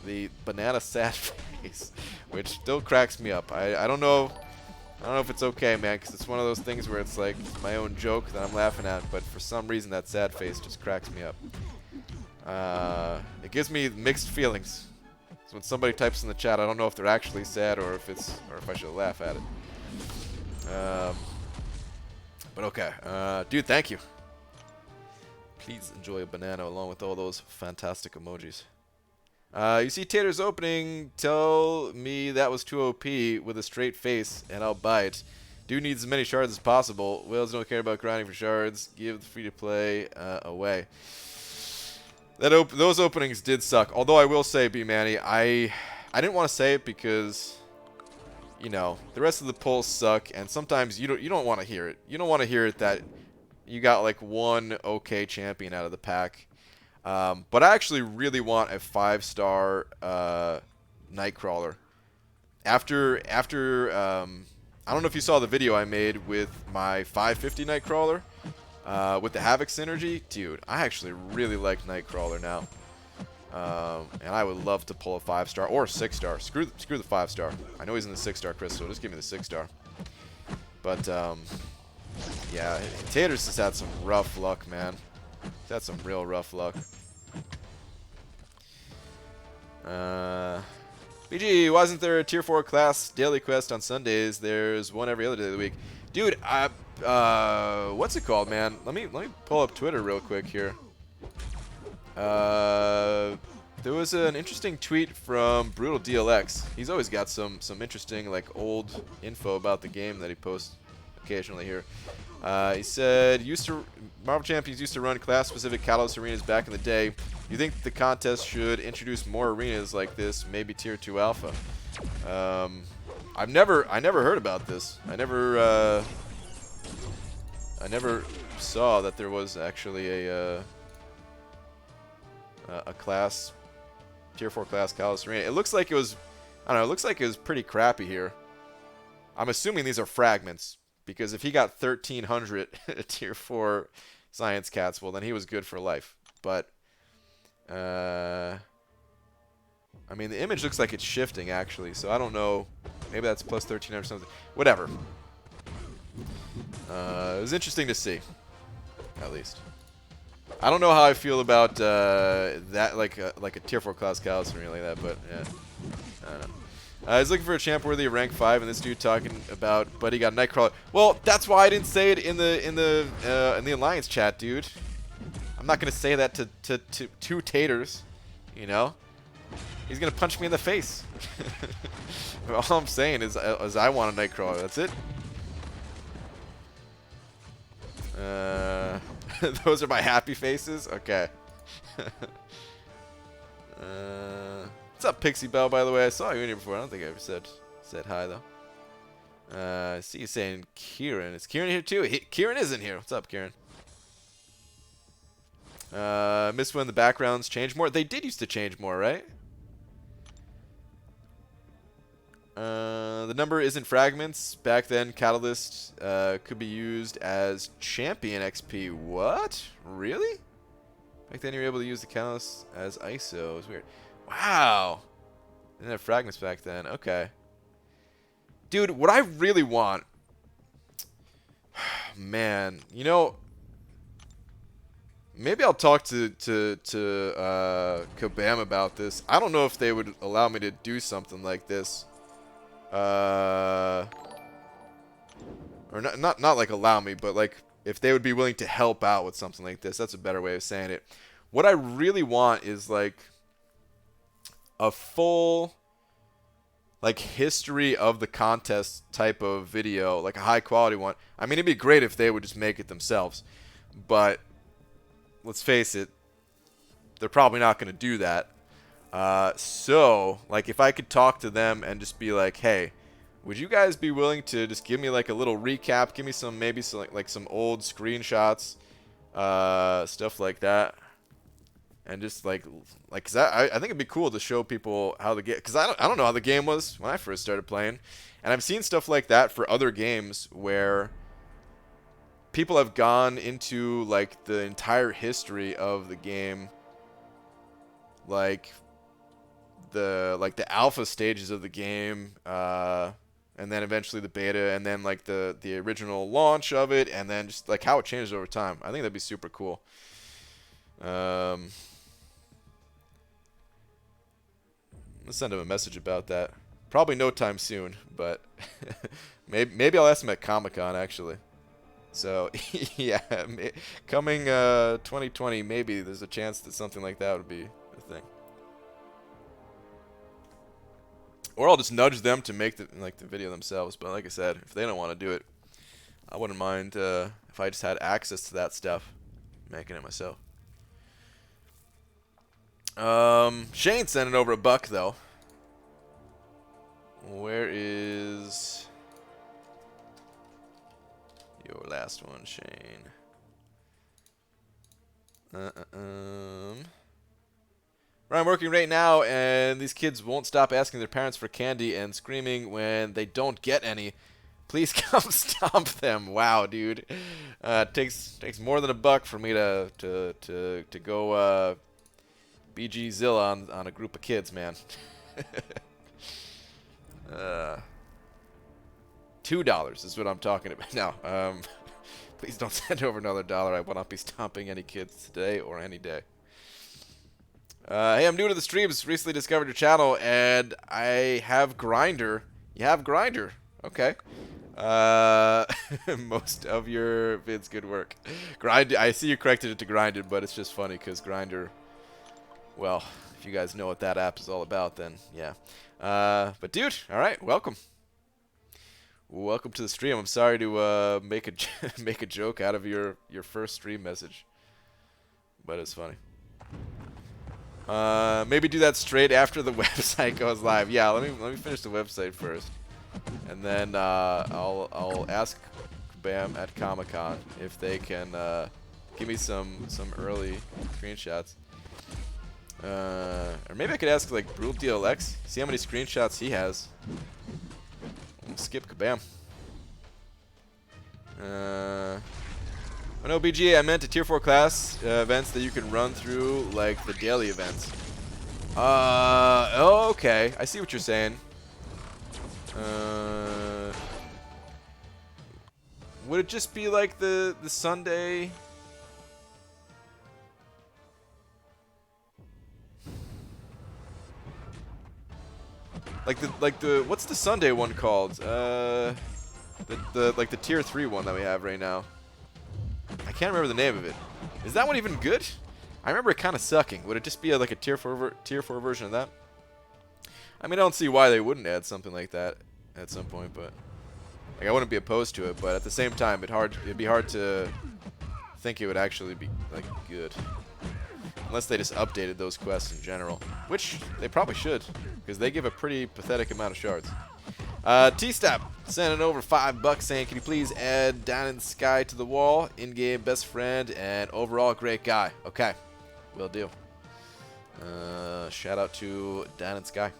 S1: the banana sad face, which still cracks me up. I don't know if it's okay, man, because it's one of those things where it's like my own joke that I'm laughing at, but for some reason that sad face just cracks me up. It gives me mixed feelings. So when somebody types in the chat, I don't know if they're actually sad or if I should laugh at it. But okay, dude, thank you. Please enjoy a banana along with all those fantastic emojis. You see Tater's opening, tell me that was too OP with a straight face, and I'll buy it. Dude needs as many shards as possible. Whales don't care about grinding for shards. Give the free-to-play away. Those openings did suck. Although I will say, B-Manny, I didn't want to say it because, you know, the rest of the polls suck, and sometimes you don't want to hear it. You don't want to hear it that you got like one okay champion out of the pack. But I actually really want a 5-star Nightcrawler. After I don't know if you saw the video I made with my 550 Nightcrawler. With the Havoc synergy, dude, I actually really like Nightcrawler now. And I would love to pull a 5-star or 6-star. Screw the 5-star. I know he's in the 6-star crystal. Just give me the 6-star. But, yeah, Taters has had some rough luck, man. He's had some real rough luck. BG, why isn't there a tier 4 class daily quest on Sundays? There's one every other day of the week. Dude, what's it called, man? Let me pull up Twitter real quick here. There was an interesting tweet from Brutal DLX. He's always got some interesting like old info about the game that he posts occasionally here. He said Marvel Champions used to run class-specific Kalos arenas back in the day. You think the contest should introduce more arenas like this, maybe tier 2 alpha? I never heard about this. I never saw that there was actually a class tier 4 class Kalos arena. It looks like it was, I don't know. It looks like it was pretty crappy here. I'm assuming these are fragments because if he got 1,300 tier 4 science cats, well then he was good for life. But I mean the image looks like it's shifting actually, so I don't know. Maybe that's plus 1,300 or something. Whatever. It was interesting to see, at least. I don't know how I feel about that, like a tier 4 class Callus or anything like that, but yeah, I don't know. He's looking for a champ worthy of rank 5, and this dude talking about, but he got Nightcrawler. Well, that's why I didn't say it in the Alliance chat, dude. I'm not gonna say that to two taters, you know. He's gonna punch me in the face. All I'm saying is I want a Nightcrawler. That's it. Those are my happy faces. Okay. What's up, Pixie Bell? By the way, I saw you in here before. I don't think I ever said hi though. I see you saying Kieran. Is Kieran here too? Kieran isn't here. What's up, Kieran? Miss when the backgrounds change more. They did used to change more, right? The number isn't fragments. Back then, Catalyst could be used as champion XP. What? Really? Back then, you were able to use the Catalyst as ISO. It was weird. Wow. Didn't have fragments back then. Okay. Dude, what I really want... Man, you know... Maybe I'll talk to Kabam about this. I don't know if they would allow me to do something like this. Or not like allow me, but like if they would be willing to help out with something like this. That's a better way of saying it. What I really want is like a full like history of the contest type of video, like a high quality one. I mean, it'd be great if they would just make it themselves, but let's face it, they're probably not going to do that. So, like, if I could talk to them and just be like, hey, would you guys be willing to just give me, like, a little recap? Give me some, maybe some, like some old screenshots, stuff like that. And just, cause I think it'd be cool to show people how the game, because I don't know how the game was when I first started playing. And I've seen stuff like that for other games where people have gone into, like, the entire history of the game, like the alpha stages of the game, and then eventually the beta, and then like the original launch of it, and then just like how it changes over time. I think that'd be super cool. Let's send him a message about that. Probably no time soon, but maybe I'll ask him at Comic-Con actually. So yeah, coming 2020, maybe there's a chance that something like that would be a thing. Or I'll just nudge them to make the video themselves. But like I said, if they don't want to do it, I wouldn't mind if I just had access to that stuff, making it myself. Shane's sending over $1 though. Where is your last one, Shane? I'm working right now, and these kids won't stop asking their parents for candy and screaming when they don't get any. Please come stomp them. Wow, dude. Takes more than $1 for me to go BG Zilla on a group of kids, man. $2 is what I'm talking about now. Please don't send over another $1. I will not be stomping any kids today or any day. Hey, I'm new to the streams. Recently discovered your channel, and I have Grinder. You have Grinder. Okay. Most of your vids, good work. Grind. I see you corrected it to Grinded, but it's just funny because Grinder. Well, if you guys know what that app is all about, then yeah. But dude, all right, welcome. Welcome to the stream. I'm sorry to make a joke out of your first stream message, but it's funny. Maybe do that straight after the website goes live. Yeah, let me finish the website first, and then I'll ask Bam at Comic-Con if they can give me some early screenshots. Or maybe I could ask like Brule DLX, see how many screenshots he has. We'll skip Kabam. Oh no, BGA, I meant a tier 4 class events that you can run through like the daily events. Oh, okay. I see what you're saying. Would it just be like the Sunday? Like the what's the Sunday one called? The like the tier 3 one that we have right now. I can't remember the name of it. Is that one even good? I remember it kind of sucking. Would it just be like a tier 4 version of that? I mean, I don't see why they wouldn't add something like that at some point, but like I wouldn't be opposed to it. But at the same time, it'd be hard to think it would actually be like good, unless they just updated those quests in general, which they probably should, because they give a pretty pathetic amount of shards. T-Step sending over $5 saying, can you please add Down in the Sky to the wall? In-game best friend and overall great guy. Okay, will do. Shout out to Down in the Sky.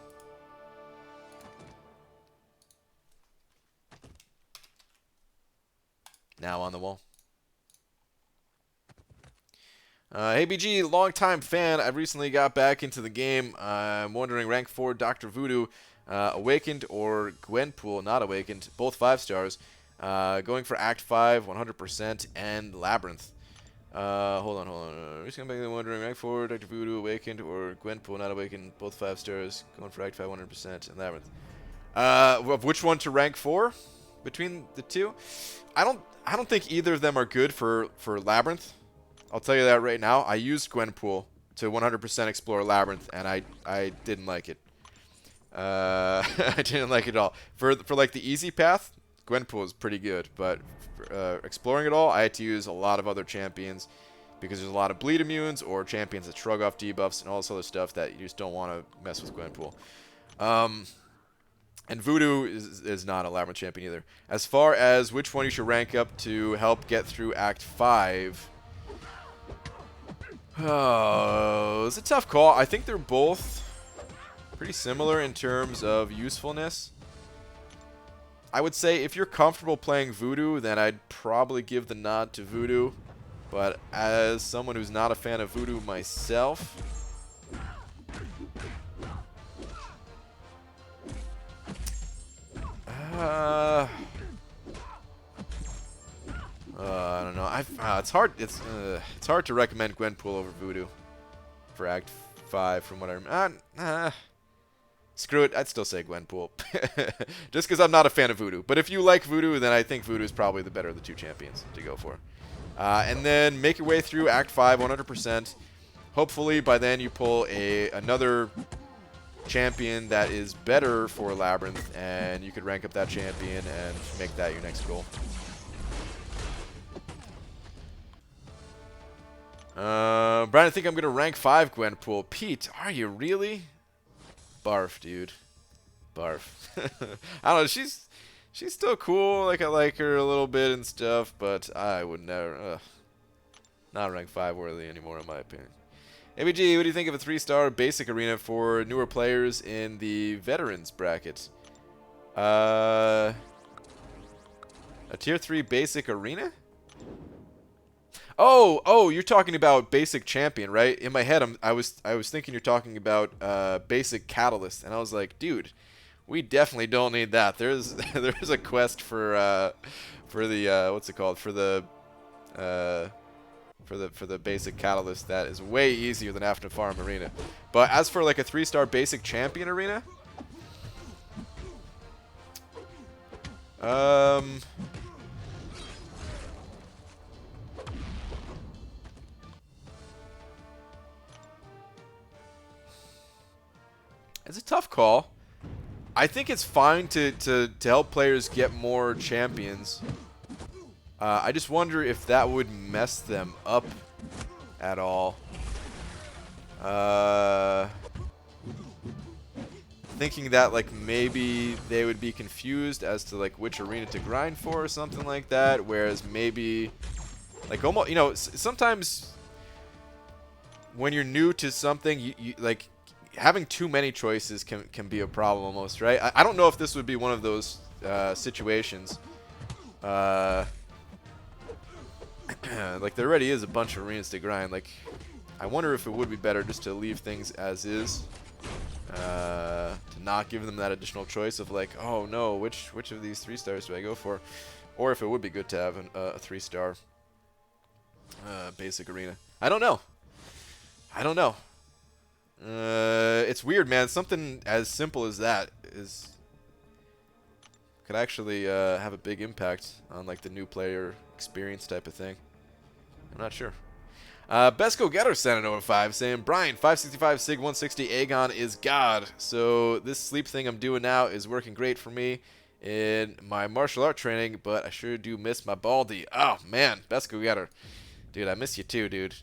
S1: Now on the wall. Hey BG, longtime fan. I recently got back into the game. I'm wondering, rank 4 Dr. Voodoo, Awakened or Gwenpool, not Awakened, both 5 stars. Going for Act 5, 100%, and Labyrinth. Hold on. Recently wondering, rank 4 Dr. Voodoo, Awakened or Gwenpool, not Awakened, both 5 stars. Going for Act 5, 100%, and Labyrinth. Of which one to rank 4 between the two? I don't think either of them are good for Labyrinth. I'll tell you that right now. I used Gwenpool to 100% explore Labyrinth, and I didn't like it. I didn't like it at all. For like the easy path, Gwenpool is pretty good, but for, exploring it all, I had to use a lot of other champions because there's a lot of bleed immunes or champions that shrug off debuffs and all this other stuff that you just don't want to mess with Gwenpool. And Voodoo is not a Labyrinth champion either. As far as which one you should rank up to help get through Act 5, oh, it's a tough call. I think they're both pretty similar in terms of usefulness. I would say if you're comfortable playing Voodoo, then I'd probably give the nod to Voodoo. But as someone who's not a fan of Voodoo myself, I don't know. It's hard. It's hard to recommend Gwenpool over Voodoo for Act 5, from what I remember. Screw it. I'd still say Gwenpool, just because I'm not a fan of Voodoo. But if you like Voodoo, then I think Voodoo is probably the better of the two champions to go for. And then make your way through Act 5 100%. Hopefully by then you pull another champion that is better for Labyrinth, and you could rank up that champion and make that your next goal. Brian, I think I'm going to rank 5 Gwenpool. Pete, are you really? Barf, dude. Barf. I don't know, she's still cool. Like, I like her a little bit and stuff, but I would never, not rank 5 worthy anymore, in my opinion. ABG, what do you think of a 3-star basic arena for newer players in the veterans bracket? A tier 3 basic arena? Oh, you're talking about basic champion, right? In my head, I was thinking you're talking about basic catalyst, and I was like, dude, we definitely don't need that. There's a quest for the what's it called, for the basic catalyst that is way easier than After Farm Arena. But as for like a 3-star basic champion arena, it's a tough call. I think it's fine to help players get more champions. I just wonder if that would mess them up at all. Thinking that like maybe they would be confused as to like which arena to grind for or something like that, whereas maybe like almost, you know, sometimes when you're new to something, you like having too many choices can be a problem almost, right? I don't know if this would be one of those situations. Like there already is a bunch of arenas to grind. Like I wonder if it would be better just to leave things as is, to not give them that additional choice of like, oh no, which of these 3 stars do I go for? or if it would be good to have a 3-star basic arena. I don't know. I don't know. It's weird, man. Something as simple as that could actually have a big impact on like the new player experience type of thing. I'm not sure. Best Go Getter sent an 05 saying, Brian, 565 Sig 160 Aegon is God. So this sleep thing I'm doing now is working great for me in my martial art training, but I sure do miss my Baldy. Oh, man. Best Go Getter. Dude, I miss you too, dude.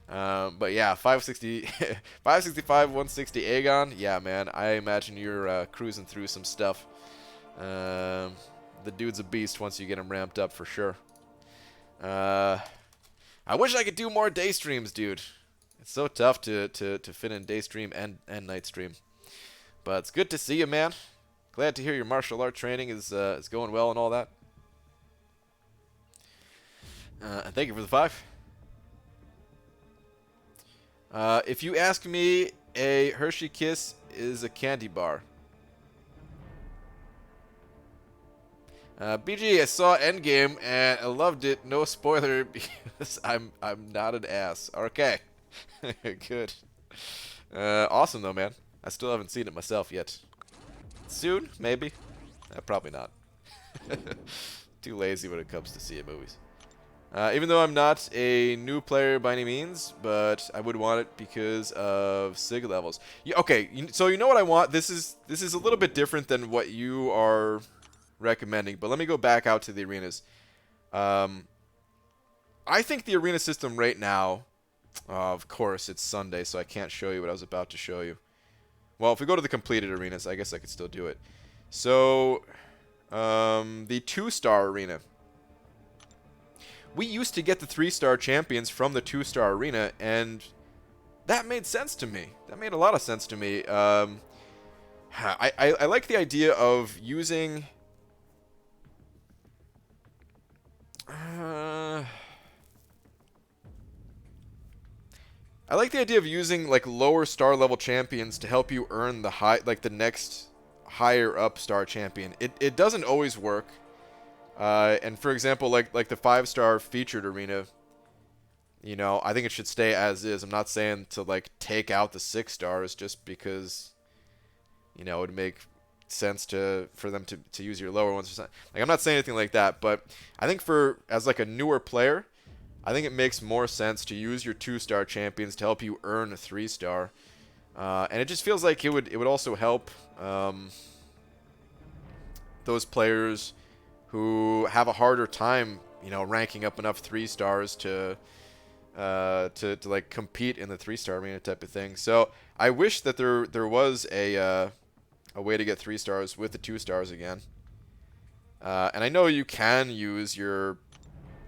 S1: But yeah, 565 160 Aegon. Yeah, man. I imagine you're cruising through some stuff. The dude's a beast once you get him ramped up for sure. I wish I could do more day streams, dude. It's so tough to fit in day stream and night stream. But it's good to see you, man. Glad to hear your martial art training is going well and all that. And thank you for the 5. If you ask me, a Hershey Kiss is a candy bar. BG, I saw Endgame and I loved it. No spoiler because I'm not an ass. Okay, good. Awesome though, man. I still haven't seen it myself yet. Soon, maybe. Probably not. Too lazy when it comes to seeing movies. Even though I'm not a new player by any means, but I would want it because of SIG levels. Yeah, okay, so you know what I want? This is a little bit different than what you are recommending, but let me go back out to the arenas. I think the arena system right now, of course it's Sunday, so I can't show you what I was about to show you. Well, if we go to the completed arenas, I guess I could still do it. So, the 2-star arena. We used to get the 3-star champions from the 2-star arena, and that made sense to me. That made a lot of sense to me. I like the idea of using... I like the idea of using like lower star level champions to help you earn the next higher up star champion. It doesn't always work. And for example, like the 5-star featured arena, you know, I think it should stay as is. I'm not saying to like take out the 6 stars just because, you know, it would make sense for them to use your lower ones or something. Like, I'm not saying anything like that, but I think as like a newer player, I think it makes more sense to use your 2-star champions to help you earn a 3-star. And it just feels like it would also help those players who have a harder time, you know, ranking up enough 3 stars to like compete in the 3-star arena type of thing. So I wish that there was a way to get 3 stars with the 2 stars again. And I know you can use your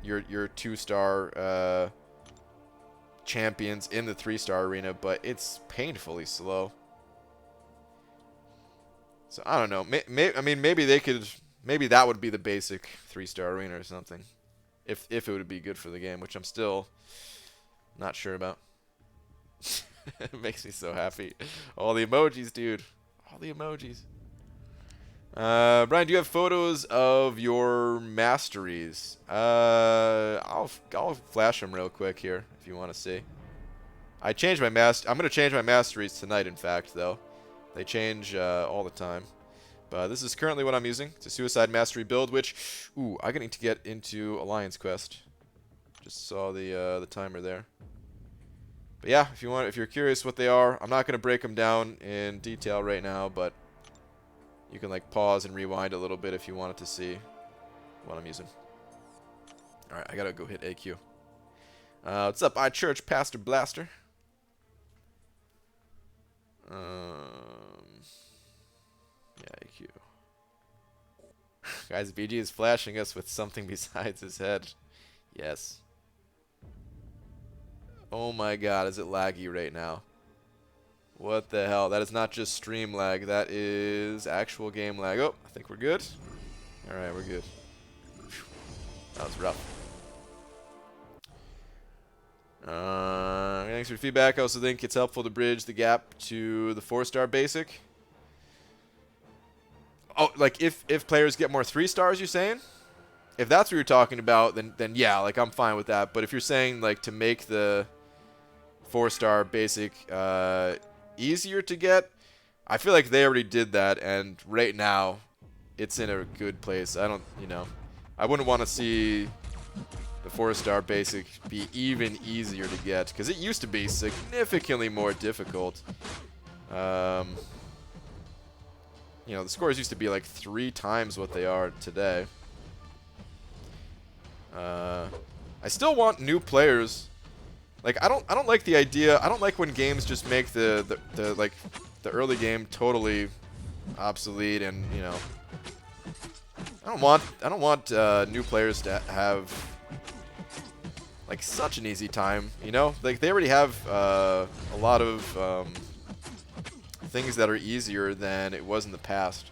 S1: 2-star champions in the 3-star arena, but it's painfully slow. So I don't know. I mean, maybe they could. Maybe that would be the basic 3-star arena or something, if it would be good for the game, which I'm still not sure about. It makes me so happy. All the emojis, dude. All the emojis. Brian, do you have photos of your masteries? I'll flash them real quick here if you want to see. I'm gonna change my masteries tonight. In fact, though, they change all the time. But this is currently what I'm using. It's a Suicide Mastery build, which, ooh, I need to get into Alliance Quest. Just saw the timer there. But yeah, if you're curious what they are, I'm not gonna break them down in detail right now, but you can like pause and rewind a little bit if you wanted to see what I'm using. All right, I gotta go hit AQ. What's up, iChurch Pastor Blaster? Yeah, AQ. Guys, BG is flashing us with something besides his head. Yes. Oh my god, is it laggy right now? What the hell? That is not just stream lag. That is actual game lag. Oh, I think we're good. Alright, we're good. That was rough. Thanks for your feedback. I also think it's helpful to bridge the gap to the 4-star basic. Oh, like if players get more 3 stars, you're saying? if that's what you're talking about, then yeah, like I'm fine with that. But if you're saying like to make the 4-star basic easier to get, I feel like they already did that, and right now it's in a good place. I don't, I wouldn't want to see the 4-star basic be even easier to get, because it used to be significantly more difficult. The scores used to be like 3 times what they are today. I still want new players. Like I don't like the idea. I don't like when games just make the early game totally obsolete, and I don't want new players to have like such an easy time. Like they already have a lot of things that are easier than it was in the past.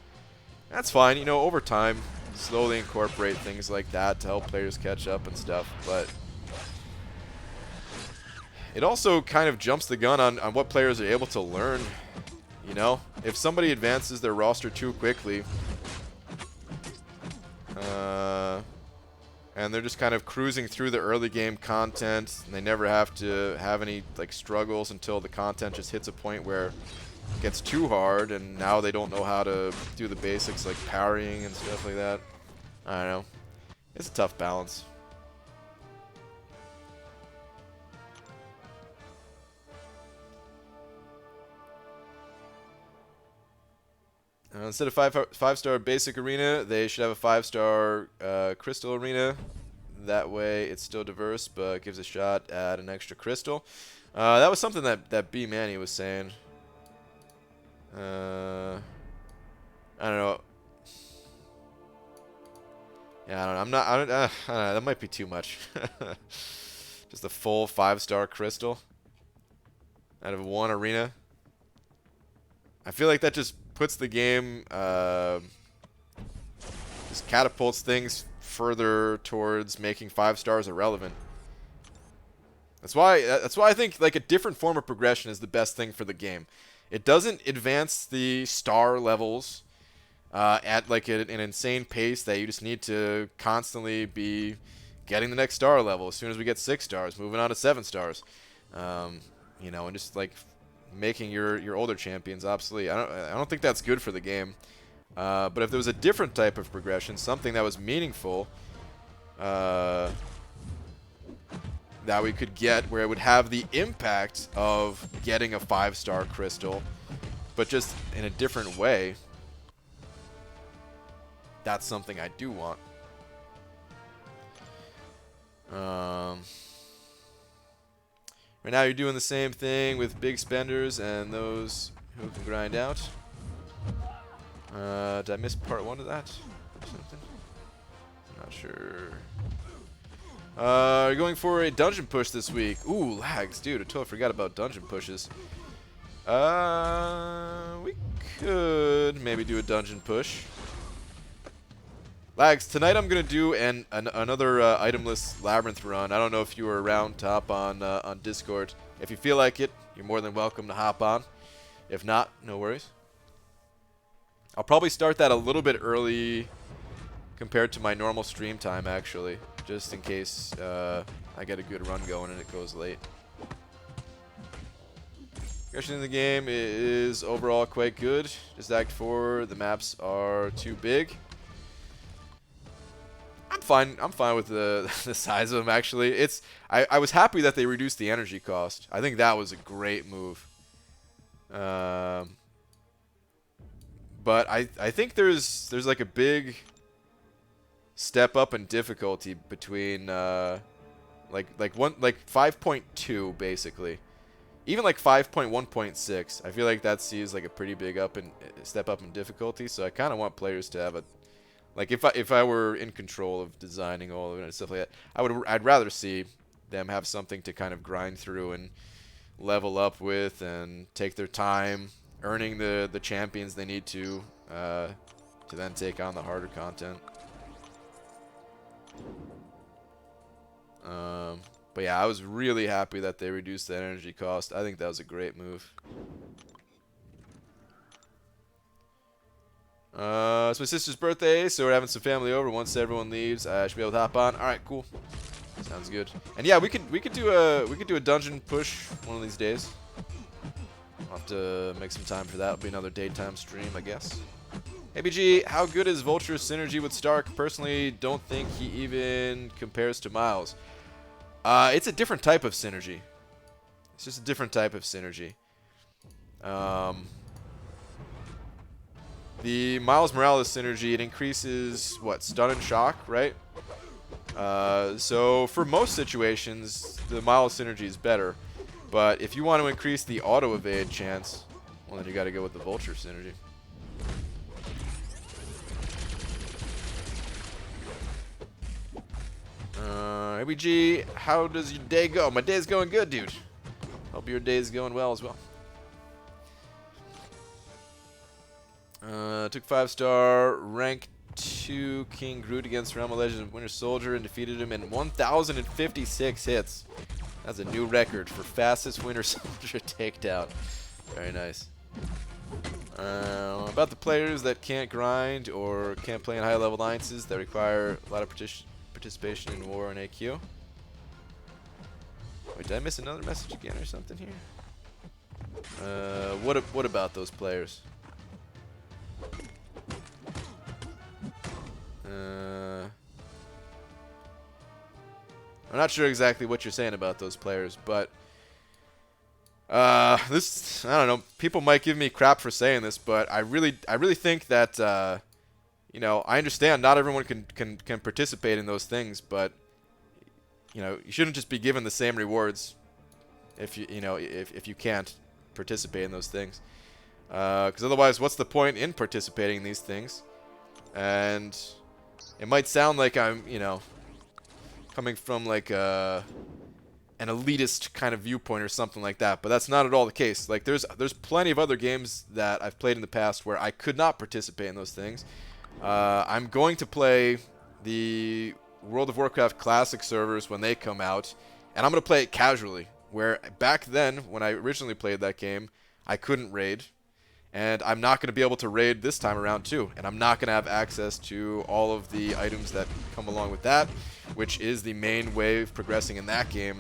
S1: That's fine. Over time, slowly incorporate things like that to help players catch up and stuff. But it also kind of jumps the gun on what players are able to learn. If somebody advances their roster too quickly, and they're just kind of cruising through the early game content, and they never have to have any like struggles until the content just hits a point where it gets too hard, and now they don't know how to do the basics like parrying and stuff like that. I don't know. It's a tough balance. Instead of five-star basic arena, they should have a 5-star crystal arena. That way, it's still diverse, but gives a shot at an extra crystal. That was something that B Manny was saying. I don't know. Yeah, I don't know. I don't know. That might be too much. Just a full 5-star crystal out of one arena. I feel like that just puts the game, just catapults things further towards making 5 stars irrelevant. That's why I think like a different form of progression is the best thing for the game. It doesn't advance the star levels at like an insane pace that you just need to constantly be getting the next star level. As soon as we get 6 stars, moving on to 7 stars, and just like making your older champions obsolete. I don't think that's good for the game. But if there was a different type of progression, something that was meaningful, that we could get where it would have the impact of getting a 5-star crystal, but just in a different way, that's something I do want. Right now you're doing the same thing with big spenders and those who can grind out. Did I miss part 1 of that or something? I'm not sure. You're going for a dungeon push this week. Ooh, lags. Dude, I totally forgot about dungeon pushes. We could maybe do a dungeon push. Lags, tonight I'm going to do another itemless labyrinth run. I don't know if you were around to hop on Discord. If you feel like it, you're more than welcome to hop on. If not, no worries. I'll probably start that a little bit early compared to my normal stream time, actually, just in case I get a good run going and it goes late. Progression in the game is overall quite good. Just Act 4, the maps are too big. I'm fine with the size of them, actually. I was happy that they reduced the energy cost. I think that was a great move. But I think there's like a big step up in difficulty between like 5.2 basically. Even like 5.1.6. I feel like that sees like a pretty big step up in difficulty, so I kind of want players to have a like if I were in control of designing all of it and stuff like that, I'd rather see them have something to kind of grind through and level up with and take their time earning the champions they need to then take on the harder content. But yeah, I was really happy that they reduced the energy cost. I think that was a great move. It's my sister's birthday, so we're having some family over. Once everyone leaves, I should be able to hop on. All right, cool. Sounds good. And yeah, we could do a dungeon push one of these days. I'll have to make some time for that. It'll be another daytime stream, I guess. ABG, how good is Vulture's synergy with Stark? Personally, don't think he even compares to Miles. It's a different type of synergy. It's just a different type of synergy. The Miles Morales synergy, it increases, what, stun and shock, right? So for most situations, the Miles synergy is better. But if you want to increase the auto-evade chance, well, then you got to go with the Vulture synergy. ABG, how does your day go? My day's going good, dude. Hope your day's going well as well. Took 5-star, rank 2 King Groot against Realm of Legends and Winter Soldier and defeated him in 1,056 hits. That's a new record for fastest Winter Soldier takedown. Very nice. About the players that can't grind or can't play in high-level alliances that require a lot of participation in war and AQ. Wait, did I miss another message again or something here? What about those players? I'm not sure exactly what you're saying about those players, but this, I don't know, people might give me crap for saying this, but I really think that you know, I understand not everyone can participate in those things, but you know, you shouldn't just be given the same rewards if you can't participate in those things. Because otherwise, what's the point in participating in these things? And it might sound like I'm, you know, coming from like an elitist kind of viewpoint or something like that, but that's not at all the case. Like there's plenty of other games that I've played in the past where I could not participate in those things. I'm going to play the World of Warcraft Classic servers when they come out, and I'm going to play it casually, where back then, when I originally played that game, I couldn't raid, and I'm not going to be able to raid this time around too, and I'm not going to have access to all of the items that come along with that, which is the main way of progressing in that game,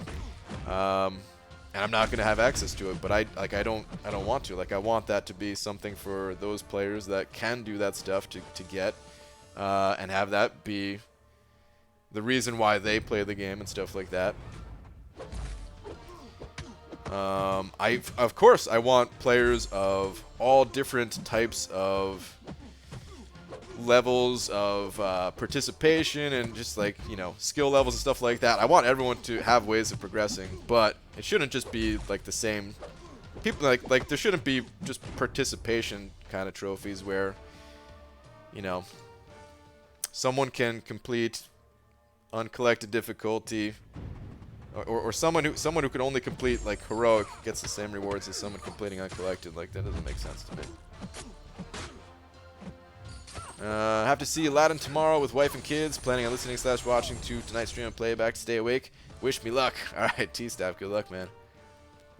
S1: and I'm not going to have access to it, but I don't want to. Like, I want that to be something for those players that can do that stuff to get, and have that be the reason why they play the game and stuff like that. Of course, I want players of all different types of levels of participation and just like, you know, skill levels and stuff like that. I want everyone to have ways of progressing, but it shouldn't just be like the same. People like there shouldn't be just participation kind of trophies where, you know, someone can complete uncollected difficulty. Or someone who can only complete like heroic gets the same rewards as someone completing uncollected. Like, that doesn't make sense to me. Have to see Aladdin tomorrow with wife and kids. Planning on listening / watching to tonight's stream and playback to stay awake. Wish me luck. All right, T-Staff, good luck, man.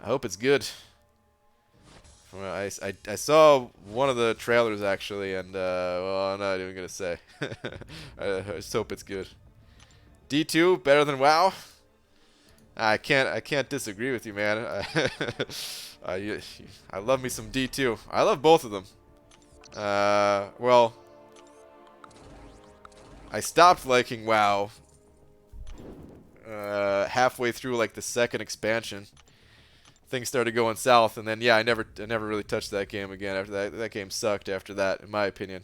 S1: I hope it's good. I saw one of the trailers actually, and well, I'm not even gonna say. I just hope it's good. D2 better than WoW. I can't disagree with you, man. I love me some D2. I love both of them. Well, I stopped liking WoW halfway through like the second expansion. Things started going south, and then yeah, I never really touched that game again after that. That game sucked after that, in my opinion.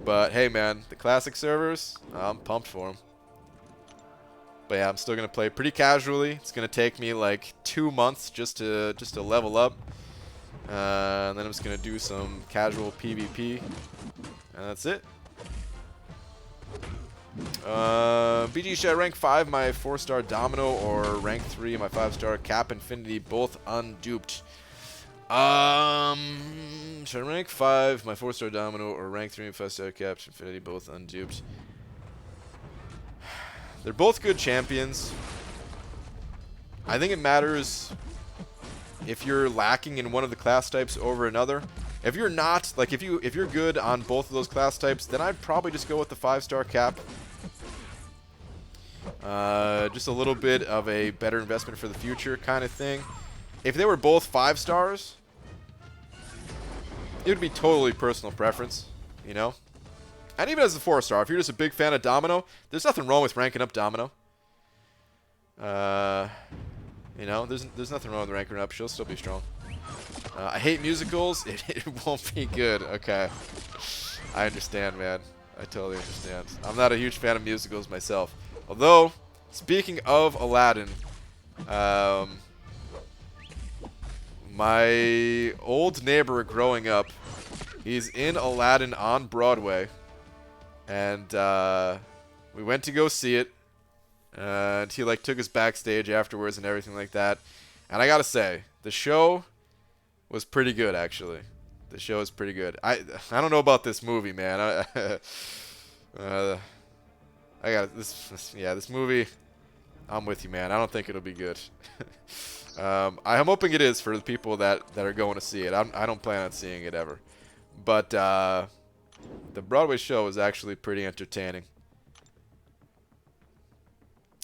S1: But hey, man, the classic servers, I'm pumped for them. But yeah, I'm still gonna play pretty casually. It's gonna take me like 2 months just to level up, and then I'm just gonna do some casual PvP, and that's it. BG, should I rank 5 my 4-star Domino or rank 3 my 5-star Cap Infinity, both unduped? Should I rank 5 my 4-star Domino or rank 3 my 5-star Cap Infinity, both unduped? They're both good champions. I think it matters if you're lacking in one of the class types over another. If you're not, like if you're good on both of those class types, then I'd probably just go with the 5-star cap. Just a little bit of a better investment for the future kind of thing. If they were both 5 stars, it would be totally personal preference, you know? And even as a 4-star, if you're just a big fan of Domino, there's nothing wrong with ranking up Domino. You know, there's nothing wrong with ranking her up. She'll still be strong. I hate musicals. It won't be good. Okay. I understand, man. I totally understand. I'm not a huge fan of musicals myself. Although, speaking of Aladdin, my old neighbor growing up, he's in Aladdin on Broadway. And we went to go see it. And he like took us backstage afterwards and everything like that. And I gotta say, the show was pretty good, actually. The show is pretty good. I don't know about this movie, man. I got this movie. I'm with you, man. I don't think it'll be good. I'm hoping it is for the people that are going to see it. I don't plan on seeing it ever. But the Broadway show was actually pretty entertaining.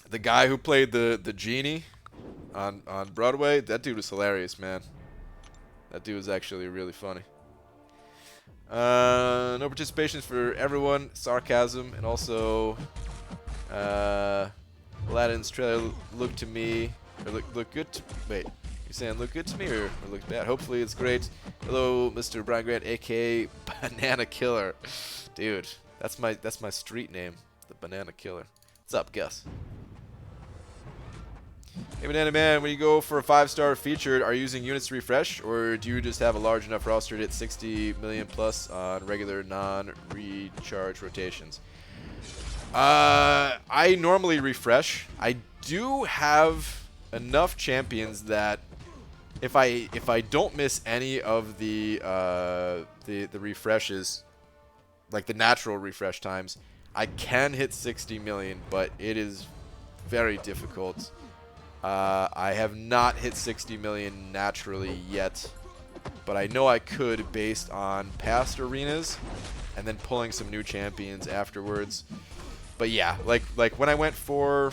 S1: The guy who played the genie on Broadway, that dude was hilarious, man. That dude was actually really funny. No participations for everyone. Sarcasm. And also Aladdin's trailer looked to me, or look good to, wait, you saying look good to me or look bad? Hopefully it's great. Hello, Mr. Brian Grant, aka Banana Killer. Dude, that's my street name, the Banana Killer. What's up, Gus? Hey, Banana Man, when you go for a 5-star featured, are you using units to refresh, or do you just have a large enough roster to hit 60 million plus on regular non-recharge rotations? I normally refresh. I do have enough champions that if I don't miss any of the refreshes, like the natural refresh times, I can hit 60 million, but it is very difficult. I have not hit 60 million naturally yet, but I know I could based on past arenas and then pulling some new champions afterwards. But yeah, like when I went for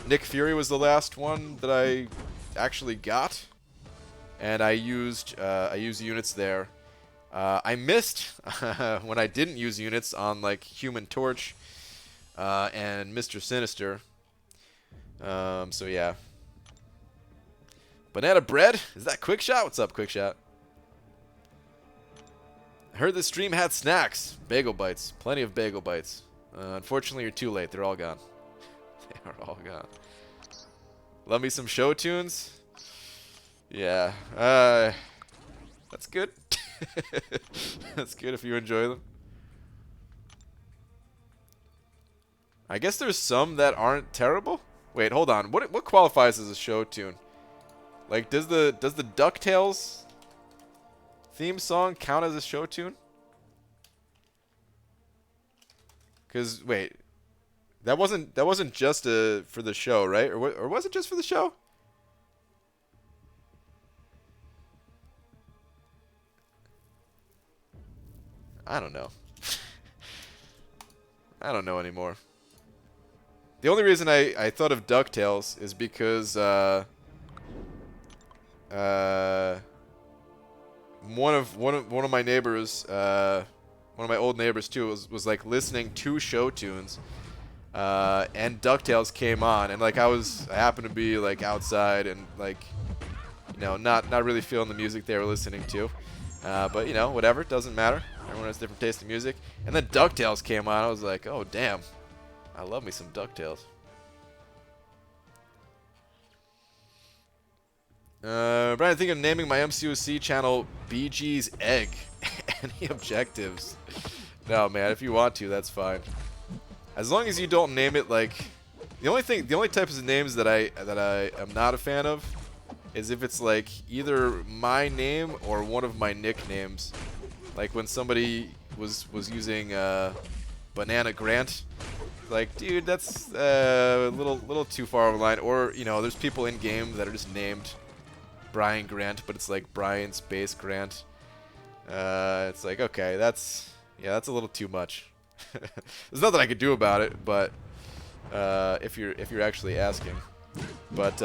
S1: Nick Fury was the last one that I actually got, and I used units there. I missed when I didn't use units on like Human Torch and Mr. Sinister. So yeah. Banana Bread? Is that Quickshot? What's up, Quickshot? I heard this stream had snacks. Bagel bites. Plenty of bagel bites. Unfortunately, you're too late. They're all gone. They are all gone. Love me some show tunes? Yeah. That's good. That's good if you enjoy them. I guess there's some that aren't terrible. Wait, hold on. What qualifies as a show tune? Like, does the DuckTales theme song count as a show tune? Cause wait, that wasn't just for the show, right? Or was it just for the show? I don't know. I don't know anymore. The only reason I thought of DuckTales is because one of my neighbors, one of my old neighbors too, was like listening to show tunes, and DuckTales came on, and like I happened to be like outside and like, you know, not really feeling the music they were listening to, but you know, whatever, doesn't matter. Everyone has different taste in music, and then DuckTales came on. I was like, oh damn. I love me some DuckTales. Brian, I think I'm naming my MCOC channel BG's Egg. Any objectives? No, man. If you want to, that's fine. As long as you don't name it like the only types of names that I am not a fan of is if it's like either my name or one of my nicknames. Like when somebody was using Banana Grant. Like, dude, that's a little too far over the line. Or, you know, there's people in game that are just named Brian Grant, but it's like Brian Space Grant. It's like, okay, that's a little too much. There's nothing I could do about it, but if you're actually asking. But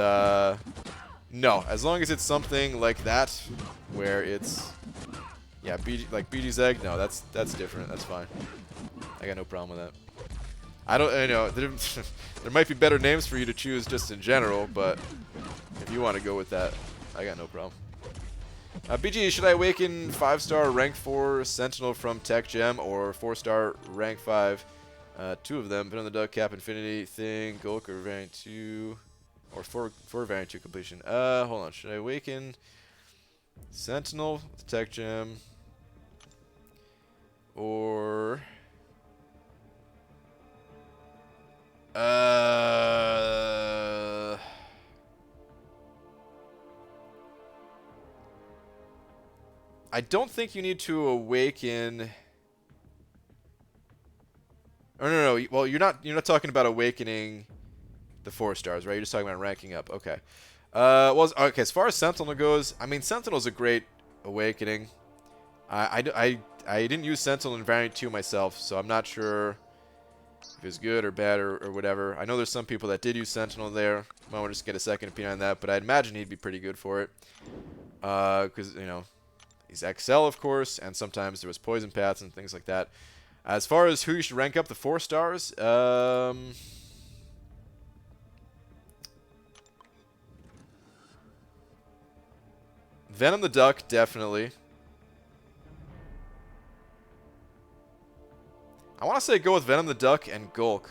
S1: no, as long as it's something like that, where it's like BG's egg, no, that's different. That's fine. I got no problem with that. I know there might be better names for you to choose just in general, but if you want to go with that, I got no problem. BG, should I awaken 5-star rank 4 Sentinel from Tech Gem or 4-star rank 5? Two of them, put on the Duck Cap Infinity thing, Gulk or variant 2, or 4 variant 2 completion. Hold on, should I awaken Sentinel with Tech Gem or I don't think you need to awaken. Oh no. Well, you're not talking about awakening the 4 stars, right? You're just talking about ranking up. Okay. Well, okay. As far as Sentinel goes, I mean, Sentinel's a great awakening. I didn't use Sentinel in variant 2 myself, so I'm not sure if it's good or bad or whatever. I know there's some people that did use Sentinel there. Might want to just get a second opinion on that, but I'd imagine he'd be pretty good for it. Because, you know, he's XL, of course, and sometimes there was poison paths and things like that. As far as who you should rank up the 4 stars, Venom the Duck, definitely. I want to say go with Venom the Duck and Gulk.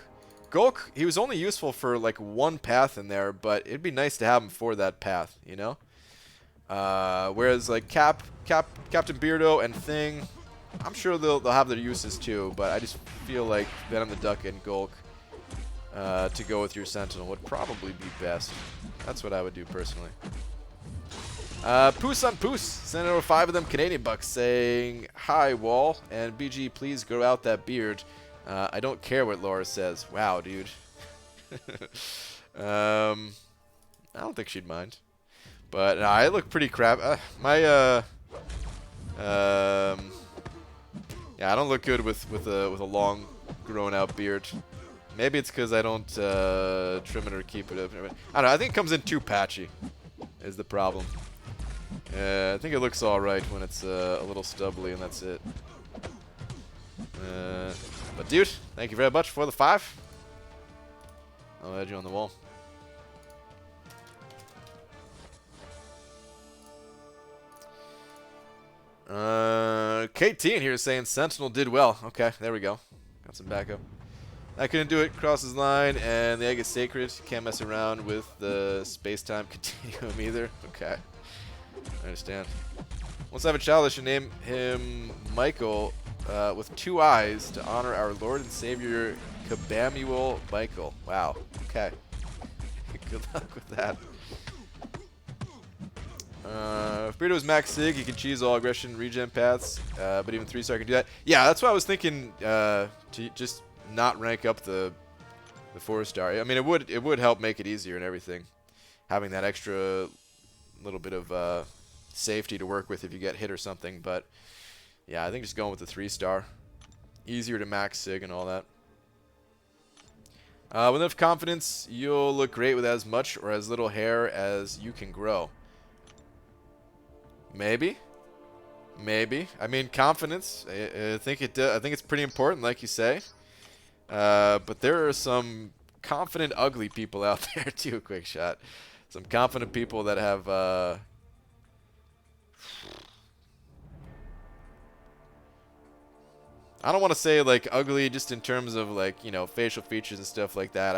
S1: Gulk, he was only useful for like 1 path in there, but it'd be nice to have him for that path, you know? Whereas like Captain Beardo and Thing, I'm sure they'll have their uses too, but I just feel like Venom the Duck and Gulk to go with your Sentinel would probably be best. That's what I would do personally. Poos on Poos sent over 5 of them Canadian bucks saying, "Hi, Wall, and BG, please grow out that beard. I don't care what Laura says." Wow, dude. I don't think she'd mind. But I look pretty crap. Yeah, I don't look good with a long, grown-out beard. Maybe it's because I don't trim it or keep it up. I don't know. I think it comes in too patchy. Is the problem. I think it looks all right when it's a little stubbly, and that's it. But dude, thank you very much for the 5. I'll add you on the wall. KT in here is saying Sentinel did well. Okay, there we go. Got some backup. I couldn't do it. Crosses line, and the egg is sacred. Can't mess around with the space-time continuum either. Okay, I understand. Once I have a child, I should name him Michael with 2 eyes to honor our Lord and Savior Kabamuel Michael. Wow. Okay. Good luck with that. If Burrito was max sig, he can cheese all aggression regen paths, but even 3-star can do that. Yeah, that's why I was thinking to just not rank up the 4-star. I mean, it would help make it easier and everything, having that extra little bit of safety to work with if you get hit or something. But yeah, I think just going with the 3-star, easier to max sig and all that. With enough confidence, you'll look great with as much or as little hair as you can grow. Maybe. I mean, confidence. I think it's pretty important, like you say. But there are some confident, ugly people out there too. Quick shot. Some confident people that have. I don't want to say like ugly, just in terms of like facial features and stuff like that.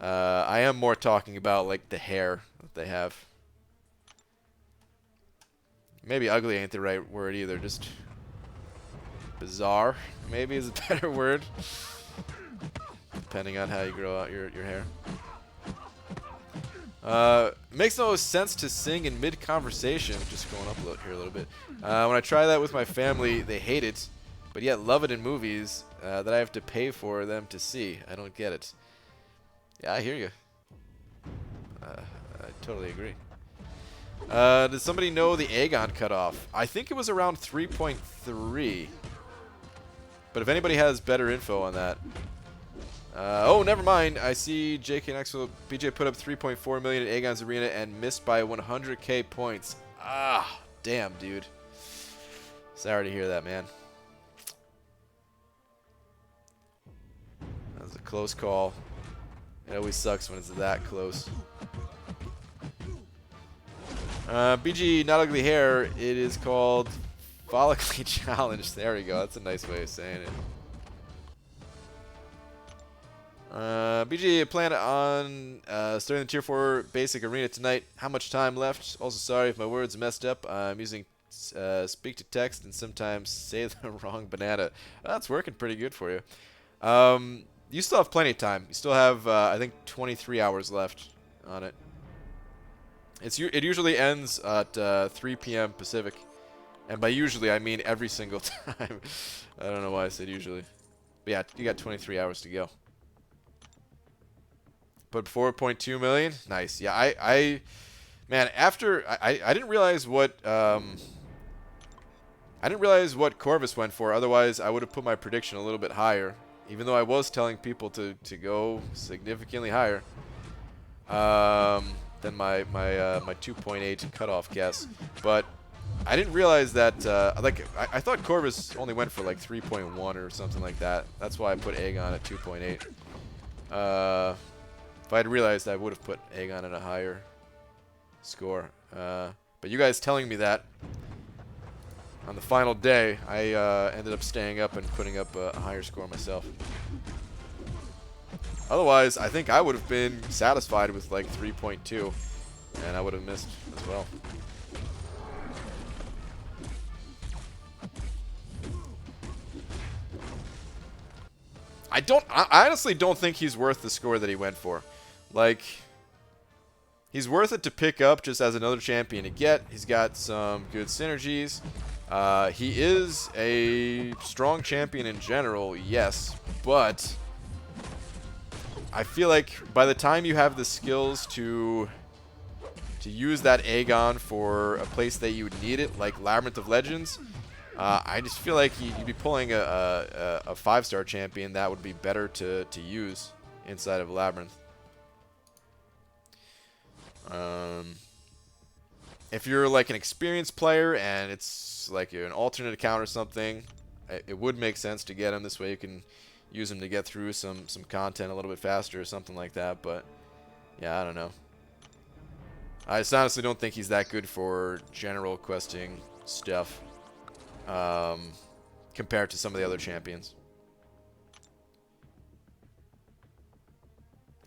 S1: I am more talking about like the hair that they have. Maybe ugly ain't the right word either, just bizarre maybe is a better word, depending on how you grow out your hair. Makes no sense to sing in mid-conversation, just going up here a little bit. When I try that with my family, they hate it, but yet love it in movies that I have to pay for them to see. I don't get it. Yeah, I hear you. I totally agree. Does somebody know the Aegon cutoff? I think it was around 3.3. But if anybody has better info on that. Oh, never mind. I see JK Nexel BJ put up 3.4 million at Aegon's Arena and missed by 100k points. Ah, damn, dude. Sorry to hear that, man. That was a close call. It always sucks when it's that close. BG, not ugly hair. It is called follically challenged. There we go. That's a nice way of saying it. BG, plan on starting the Tier 4 Basic Arena tonight. How much time left? Also, sorry if my words messed up. I'm using speak to text and sometimes say the wrong banana. That's working pretty good for you. You still have plenty of time. You still have, I think, 23 hours left on it. It usually ends at 3 p.m. Pacific. And by usually, I mean every single time. I don't know why I said usually. But yeah, you got 23 hours to go. But 4.2 million? Nice. Yeah, man, after... I didn't realize what... I didn't realize what Corvus went for. Otherwise, I would have put my prediction a little bit higher. Even though I was telling people to go significantly higher. Than my 2.8 cutoff guess. But I didn't realize that, I thought Corvus only went for like 3.1 or something like that. That's why I put Aegon at 2.8. If I had realized, I would have put Aegon at a higher score. But you guys telling me that on the final day, I ended up staying up and putting up a higher score myself. Otherwise, I think I would have been satisfied with like 3.2, and I would have missed as well. I honestly don't think he's worth the score that he went for. Like, he's worth it to pick up just as another champion to get. He's got some good synergies. He is a strong champion in general, yes, but I feel like by the time you have the skills to use that Aegon for a place that you would need it, like Labyrinth of Legends, I just feel like you'd be pulling a 5-star champion that would be better to use inside of Labyrinth. If you're like an experienced player and it's like an alternate account or something, it would make sense to get him. This way you can use him to get through some content a little bit faster or something like that. But yeah, I don't know. I just honestly don't think he's that good for general questing stuff compared to some of the other champions.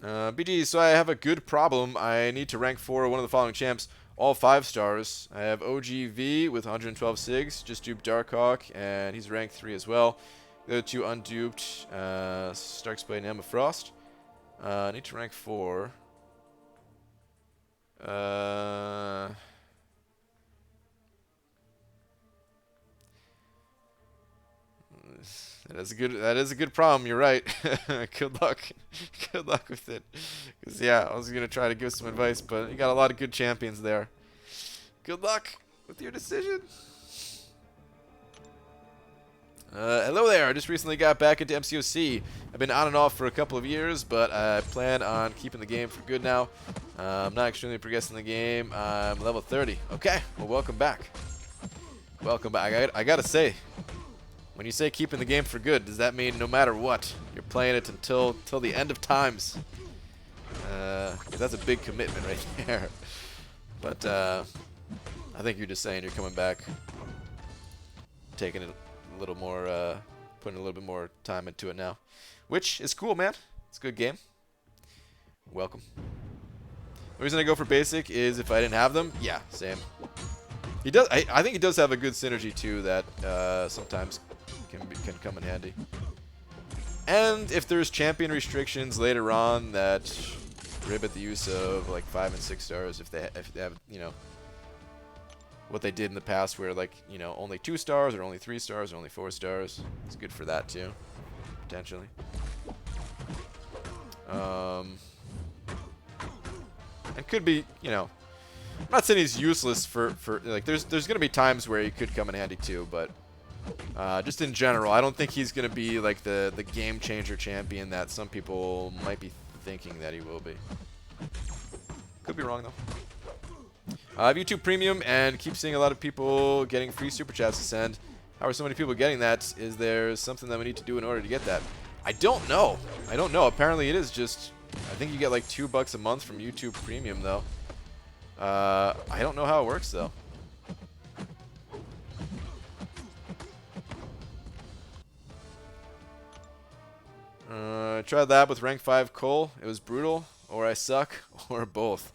S1: BG, so I have a good problem. I need to rank for one of the following champs. All 5 stars. I have OGV with 112 SIGs. Just duped Darkhawk, and he's ranked 3 as well. The other 2 unduped, Starksblade and Emma Frost. I need to rank 4. That is a good problem. You're right. Good luck. Good luck with it. 'Cause yeah, I was gonna try to give some advice, but you got a lot of good champions there. Good luck with your decision. Hello there. I just recently got back into MCOC. I've been on and off for a couple of years, but I plan on keeping the game for good now. I'm not extremely progressing the game. I'm level 30. Okay. Well, welcome back. Welcome back. I gotta say, when you say keeping the game for good, does that mean no matter what, you're playing it until the end of times? 'Cause that's a big commitment right there. But I think you're just saying you're coming back, taking it a little more, putting a little bit more time into it now, which is cool, man. It's a good game. Welcome. The reason I go for basic is if I didn't have them, yeah, same. He does. I think he does have a good synergy too that sometimes can come in handy. And if there's champion restrictions later on that prohibit the use of like 5 and 6 stars, if they have, you know, what they did in the past where like, you know, only 2 stars or only 3 stars or only 4 stars, it's good for that too, potentially. And could be, you know, I'm not saying he's useless for like, there's gonna be times where he could come in handy too, but just in general, I don't think he's gonna be like the game changer champion that some people might be thinking that he will be. Could be wrong though. I have YouTube Premium and keep seeing a lot of people getting free super chats to send. How are so many people getting that? Is there something that we need to do in order to get that? I don't know. I don't know. Apparently it is just, I think you get like $2 a month from YouTube Premium though. I don't know how it works though. I tried that with rank 5 Cole. It was brutal, or I suck, or both.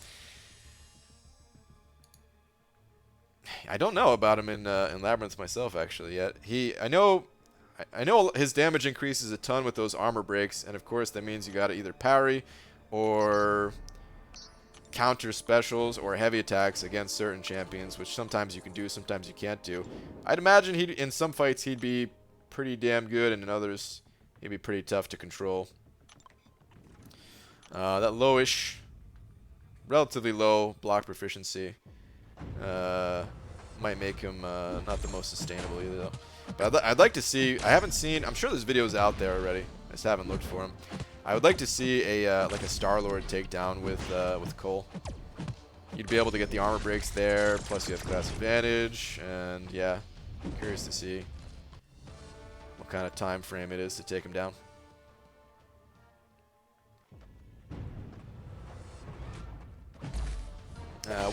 S1: I don't know about him in Labyrinth myself actually yet. I know his damage increases a ton with those armor breaks, and of course that means you gotta either parry or counter specials or heavy attacks against certain champions, which sometimes you can do, sometimes you can't do. I'd imagine in some fights he'd be pretty damn good, and in others he'd be pretty tough to control. That lowish, relatively low block proficiency might make him not the most sustainable either though. But I'd like to see, I haven't seen, I'm sure there's videos out there already, I just haven't looked for them. I would like to see a like a Star-Lord takedown with Cole. You'd be able to get the armor breaks there, plus you have class advantage, and yeah, I'm curious to see what kind of time frame it is to take him down.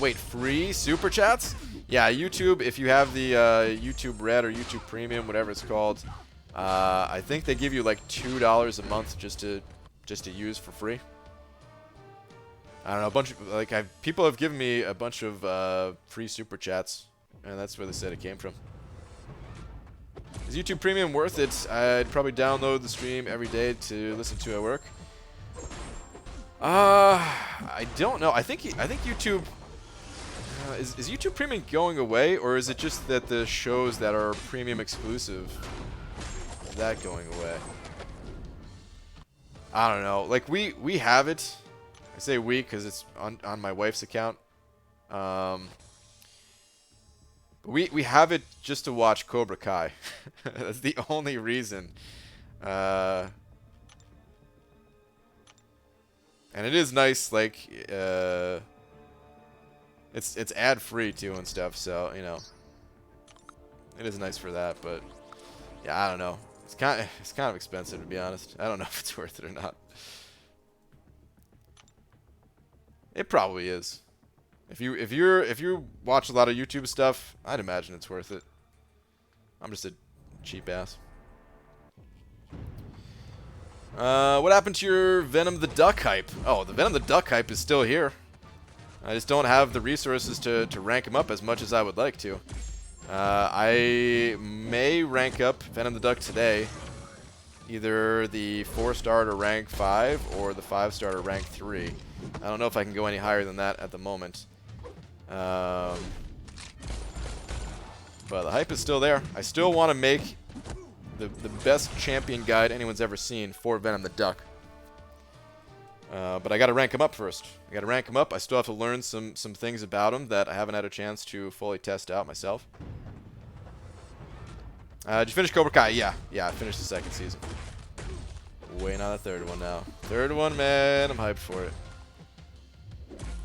S1: Wait, free super chats? Yeah, YouTube, if you have the YouTube Red or YouTube Premium, whatever it's called, I think they give you like $2 a month just to use for free. I don't know, a bunch of, like, people have given me a bunch of free super chats, and that's where they said it came from. Is YouTube Premium worth it? I'd probably download the stream every day to listen to at work. I don't know. I think YouTube is YouTube Premium going away, or is it just that the shows that are Premium exclusive, is that going away? I don't know. Like we have it. I say we because it's on my wife's account. We have it just to watch Cobra Kai. That's the only reason. And it is nice, like it's ad free too and stuff. So you know, it is nice for that. But yeah, I don't know. It's kind of expensive, to be honest. I don't know if it's worth it or not. It probably is. If you watch a lot of YouTube stuff, I'd imagine it's worth it. I'm just a cheap ass. What happened to your Venom the Duck hype? Oh, the Venom the Duck hype is still here. I just don't have the resources to rank him up as much as I would like to. I may rank up Venom the Duck today. Either the 4-star to rank 5 or the 5-star to rank 3. I don't know if I can go any higher than that at the moment. But the hype is still there. I still want to make the best champion guide anyone's ever seen for Venom the Duck. But I got to rank him up first. I got to rank him up. I still have to learn some things about him that I haven't had a chance to fully test out myself. Did you finish Cobra Kai? Yeah, I finished the 2nd season. Waiting on the 3rd one now. 3rd one, man, I'm hyped for it.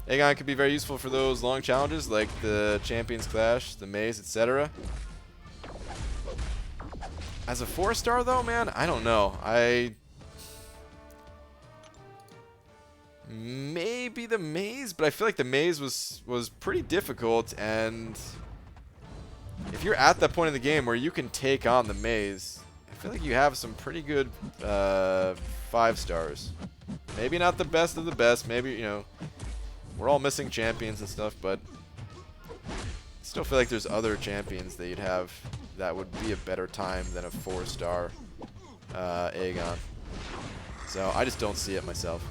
S1: Aegon could be very useful for those long challenges like the Champions Clash, the Maze, etc. As a 4-star though, man, I don't know. Maybe the Maze, but I feel like the Maze was pretty difficult, and if you're at that point in the game where you can take on the Maze, I feel like you have some pretty good 5 stars. Maybe not the best of the best. Maybe, you know, we're all missing champions and stuff, but I still feel like there's other champions that you'd have that would be a better time than a 4-star Aegon. So I just don't see it myself.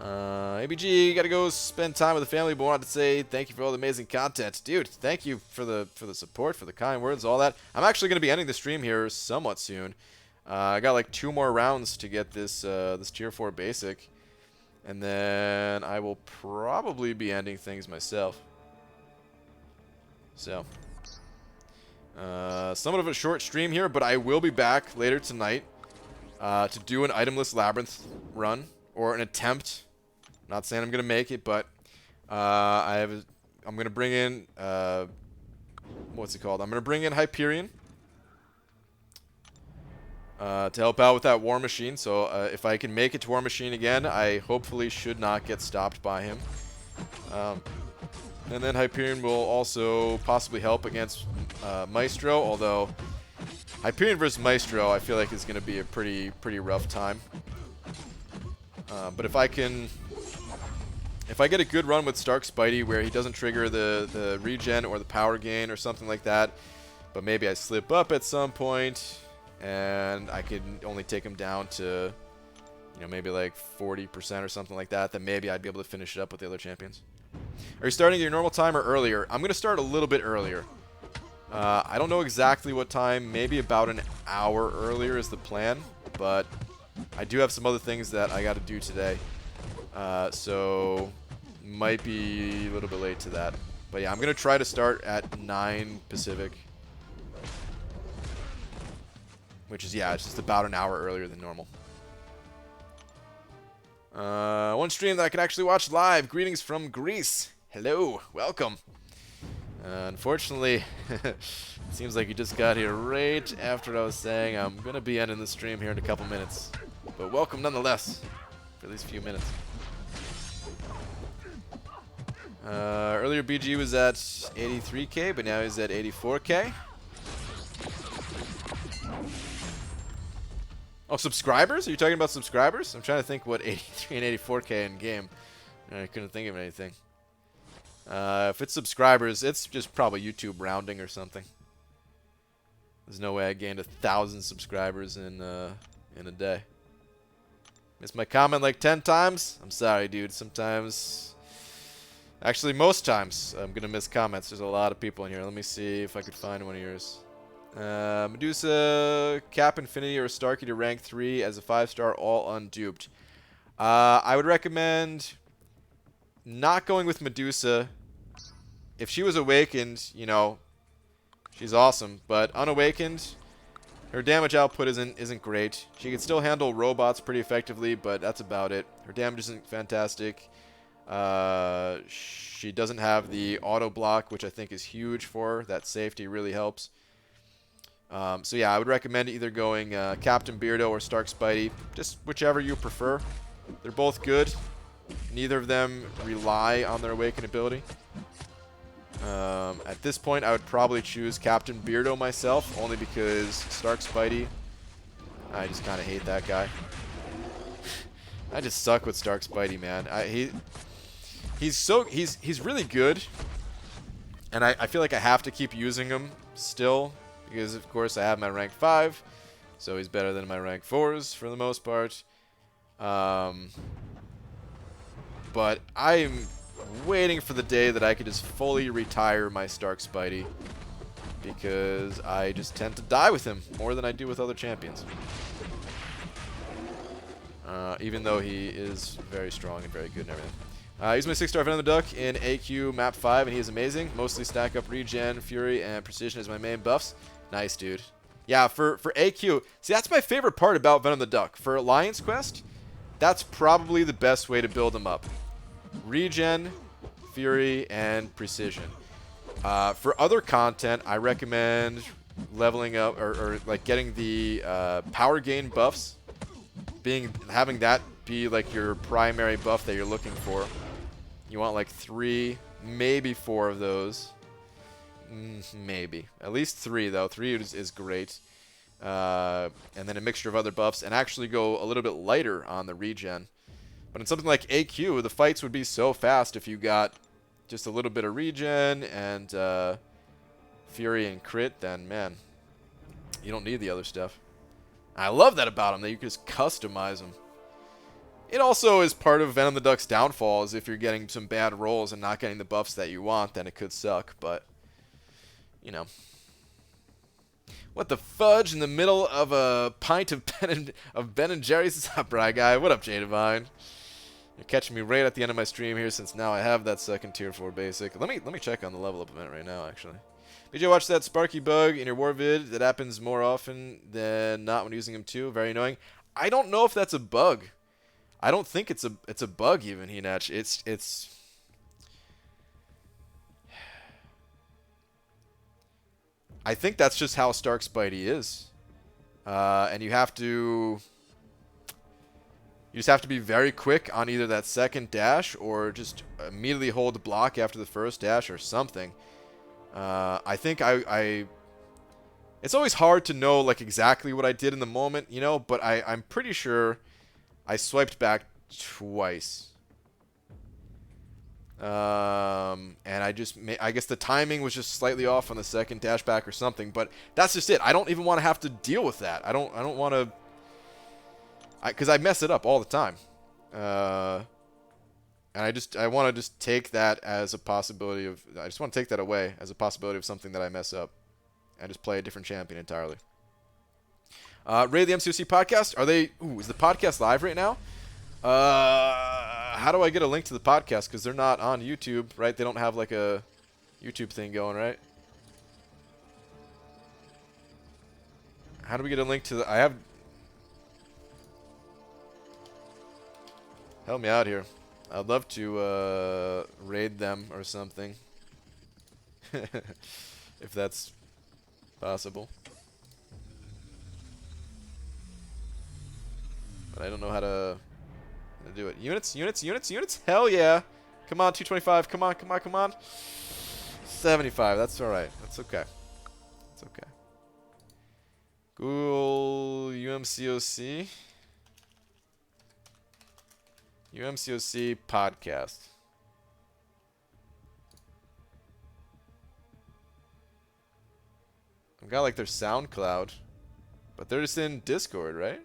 S1: ABG, gotta go spend time with the family, but wanted to say thank you for all the amazing content. Dude, thank you for the support, for the kind words, all that. I'm actually gonna be ending the stream here somewhat soon. I got like 2 more rounds to get this this tier 4 basic, And then I will probably be ending things myself. So, somewhat of a short stream here, but I will be back later tonight to do an itemless labyrinth run, or an attempt. Not saying I'm gonna make it, but I'm gonna bring in what's it called? I'm gonna bring in Hyperion to help out with that War Machine. So if I can make it to War Machine again, I hopefully should not get stopped by him. And then Hyperion will also possibly help against Maestro, although Hyperion versus Maestro I feel like is going to be a pretty rough time. But if I get a good run with Stark Spidey where he doesn't trigger the regen or the power gain or something like that, but maybe I slip up at some point and I can only take him down to, you know, maybe like 40% or something like that, then maybe I'd be able to finish it up with the other champions. Are you starting at your normal time or earlier? I'm going to start a little bit earlier. I don't know exactly what time. Maybe about an hour earlier is the plan. But I do have some other things that I got to do today. So might be a little bit late to that. But yeah, I'm going to try to start at 9 Pacific. Which is, yeah, it's just about an hour earlier than normal. One stream that I can actually watch live. Greetings from Greece. Hello, welcome. Unfortunately, it seems like you just got here right after I was saying I'm going to be ending the stream here in a couple minutes. But welcome nonetheless, for these few minutes. Earlier BG was at 83k, but now he's at 84k. Oh, subscribers? Are you talking about subscribers? I'm trying to think what 83 and 84k in game. I couldn't think of anything. If it's subscribers, it's just probably YouTube rounding or something. There's no way I gained 1,000 subscribers in a day. Missed my comment like 10 times? I'm sorry, dude. Sometimes... Actually, most times I'm going to miss comments. There's a lot of people in here. Let me see if I could find one of yours. Medusa, Cap Infinity, or Starkey to rank 3 as a 5-star, all unduped. I would recommend not going with Medusa. If she was awakened, you know, she's awesome. But unawakened, her damage output isn't great. She can still handle robots pretty effectively, but that's about it. Her damage isn't fantastic. She doesn't have the auto block, which I think is huge for her. That safety really helps. So yeah, I would recommend either going Captain Beardo or Stark Spidey, just whichever you prefer. They're both good. Neither of them rely on their Awaken ability. At this point, I would probably choose Captain Beardo myself, only because Stark Spidey, I just kind of hate that guy. I just suck with Stark Spidey, man. He's really good, and I feel like I have to keep using him still. Because, of course, I have my rank 5, so he's better than my rank 4s for the most part. But I'm waiting for the day that I could just fully retire my Stark Spidey. Because I just tend to die with him more than I do with other champions. Even though he is very strong and very good and everything. He's my 6-star Venom the Duck in AQ map 5, and he is amazing. Mostly stack up regen, fury, and precision as my main buffs. Nice, dude. Yeah, for AQ, see, that's my favorite part about Venom the Duck. For Alliance Quest, that's probably the best way to build him up. Regen, fury, and precision. For other content, I recommend leveling up, or like getting the power gain buffs. Having that be like your primary buff that you're looking for. You want like 3, maybe 4 of those. Maybe. At least 3, though. 3 is great. And then a mixture of other buffs, and actually go a little bit lighter on the regen. But in something like AQ, the fights would be so fast if you got just a little bit of regen and fury and crit, then, man, you don't need the other stuff. I love that about him, that you can just customize him. It also is part of Venom the Duck's downfall, is if you're getting some bad rolls and not getting the buffs that you want, then it could suck, but... You know. What the fudge in the middle of a pint of Ben and Jerry's? What's up, Bry Guy? What up, J Divine? You're catching me right at the end of my stream here, since now I have that second tier 4 basic. Let me check on the level up event right now, actually. Did you watch that Sparky bug in your war vid? That happens more often than not when using him too. Very annoying. I don't know if that's a bug. I don't think it's a bug even, Hinach. It's I think that's just how Stark Spidey is. And you just have to be very quick on either that second dash or just immediately hold the block after the first dash or something. I think it's always hard to know like exactly what I did in the moment, you know, but I'm pretty sure I swiped back twice. And I guess the timing was just slightly off on the second dash back or something, but that's just it. I don't even want to have to deal with that. I don't want to, because I mess it up all the time. And I want to just take that as a possibility of, I just want to take that away as a possibility of something that I mess up and just play a different champion entirely. Ray, the MCOC podcast, is the podcast live right now? How do I get a link to the podcast? Because they're not on YouTube, right? They don't have like a YouTube thing going, right? How do we get a link to the... Help me out here. I'd love to raid them or something. If that's possible. But I don't know how to do it. Units. Hell yeah. Come on, 225. Come on. 75. That's alright. That's okay. It's okay. Google UMCOC. UMCOC podcast. I've got like their SoundCloud, but they're just in Discord, right?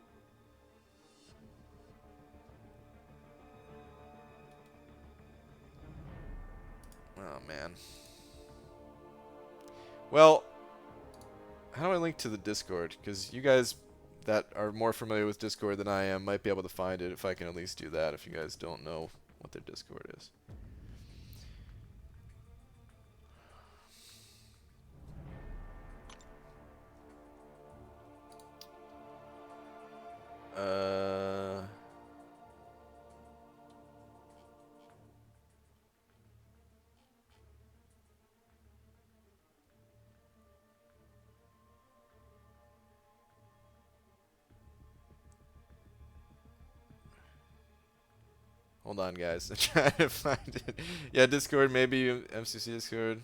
S1: Oh man. Well, how do I link to the Discord? Because you guys that are more familiar with Discord than I am might be able to find it if I can at least do that, if you guys don't know what their Discord is. Hold on, guys. I'm trying to find it. Yeah, Discord, maybe MCC Discord.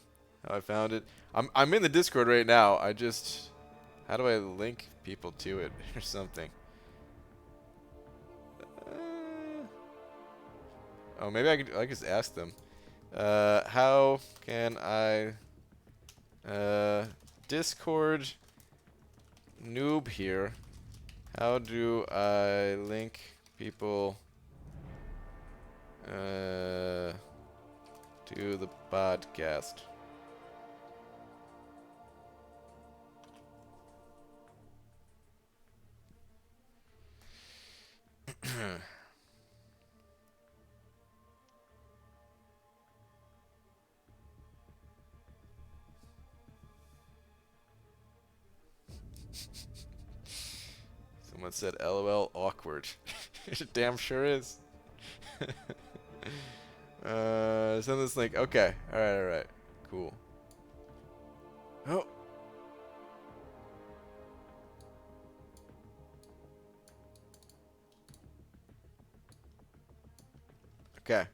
S1: How I found it. I'm in the Discord right now. How do I link people to it or something? Oh, maybe I could just ask them. How can I Discord noob here? How do I link people to the podcast? Someone said LOL awkward. It damn sure is. Send this link. Okay. Alright. Cool. Oh. Okay.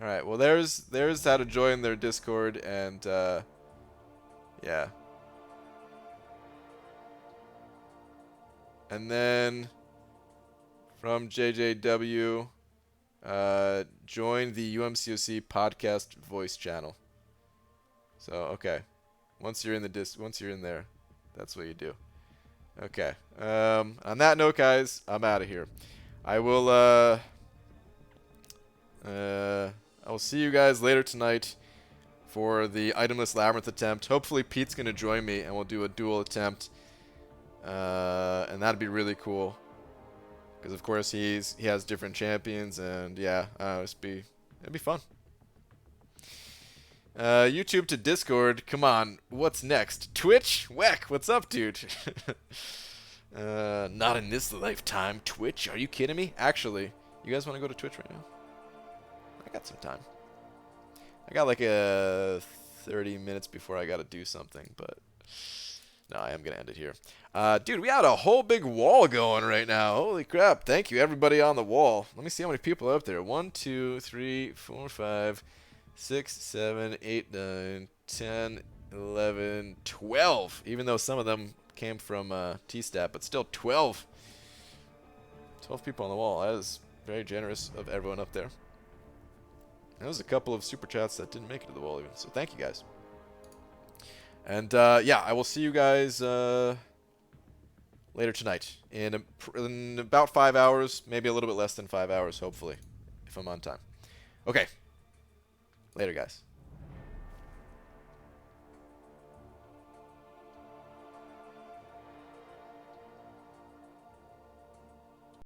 S1: Alright, well there's how to join their Discord, and yeah. And then from JJW, join the UMCOC podcast voice channel. So okay, once you're in there, that's what you do. Okay. On that note, guys, I'm out of here. I will see you guys later tonight for the itemless labyrinth attempt. Hopefully Pete's gonna join me and we'll do a dual attempt. And that'd be really cool. Because of course he has different champions, and yeah, it'd be fun. YouTube to Discord. Come on, what's next? Twitch? Weck, what's up, dude? Not in this lifetime. Twitch? Are you kidding me? Actually, you guys want to go to Twitch right now? I got some time. I got like 30 minutes before I got to do something, but no, I am going to end it here. Dude, we got a whole big wall going right now. Holy crap. Thank you, everybody on the wall. Let me see how many people are up there. 1, 2, 3, 4, 5, 6, 7, 8, 9, 10, 11, 12. Even though some of them came from T-Stat, but still 12. 12 people on the wall. That is very generous of everyone up there. There was a couple of super chats that didn't make it to the wall even, so thank you guys. And yeah, I will see you guys later tonight in about 5 hours, maybe a little bit less than 5 hours, hopefully, if I'm on time. Okay. Later, guys.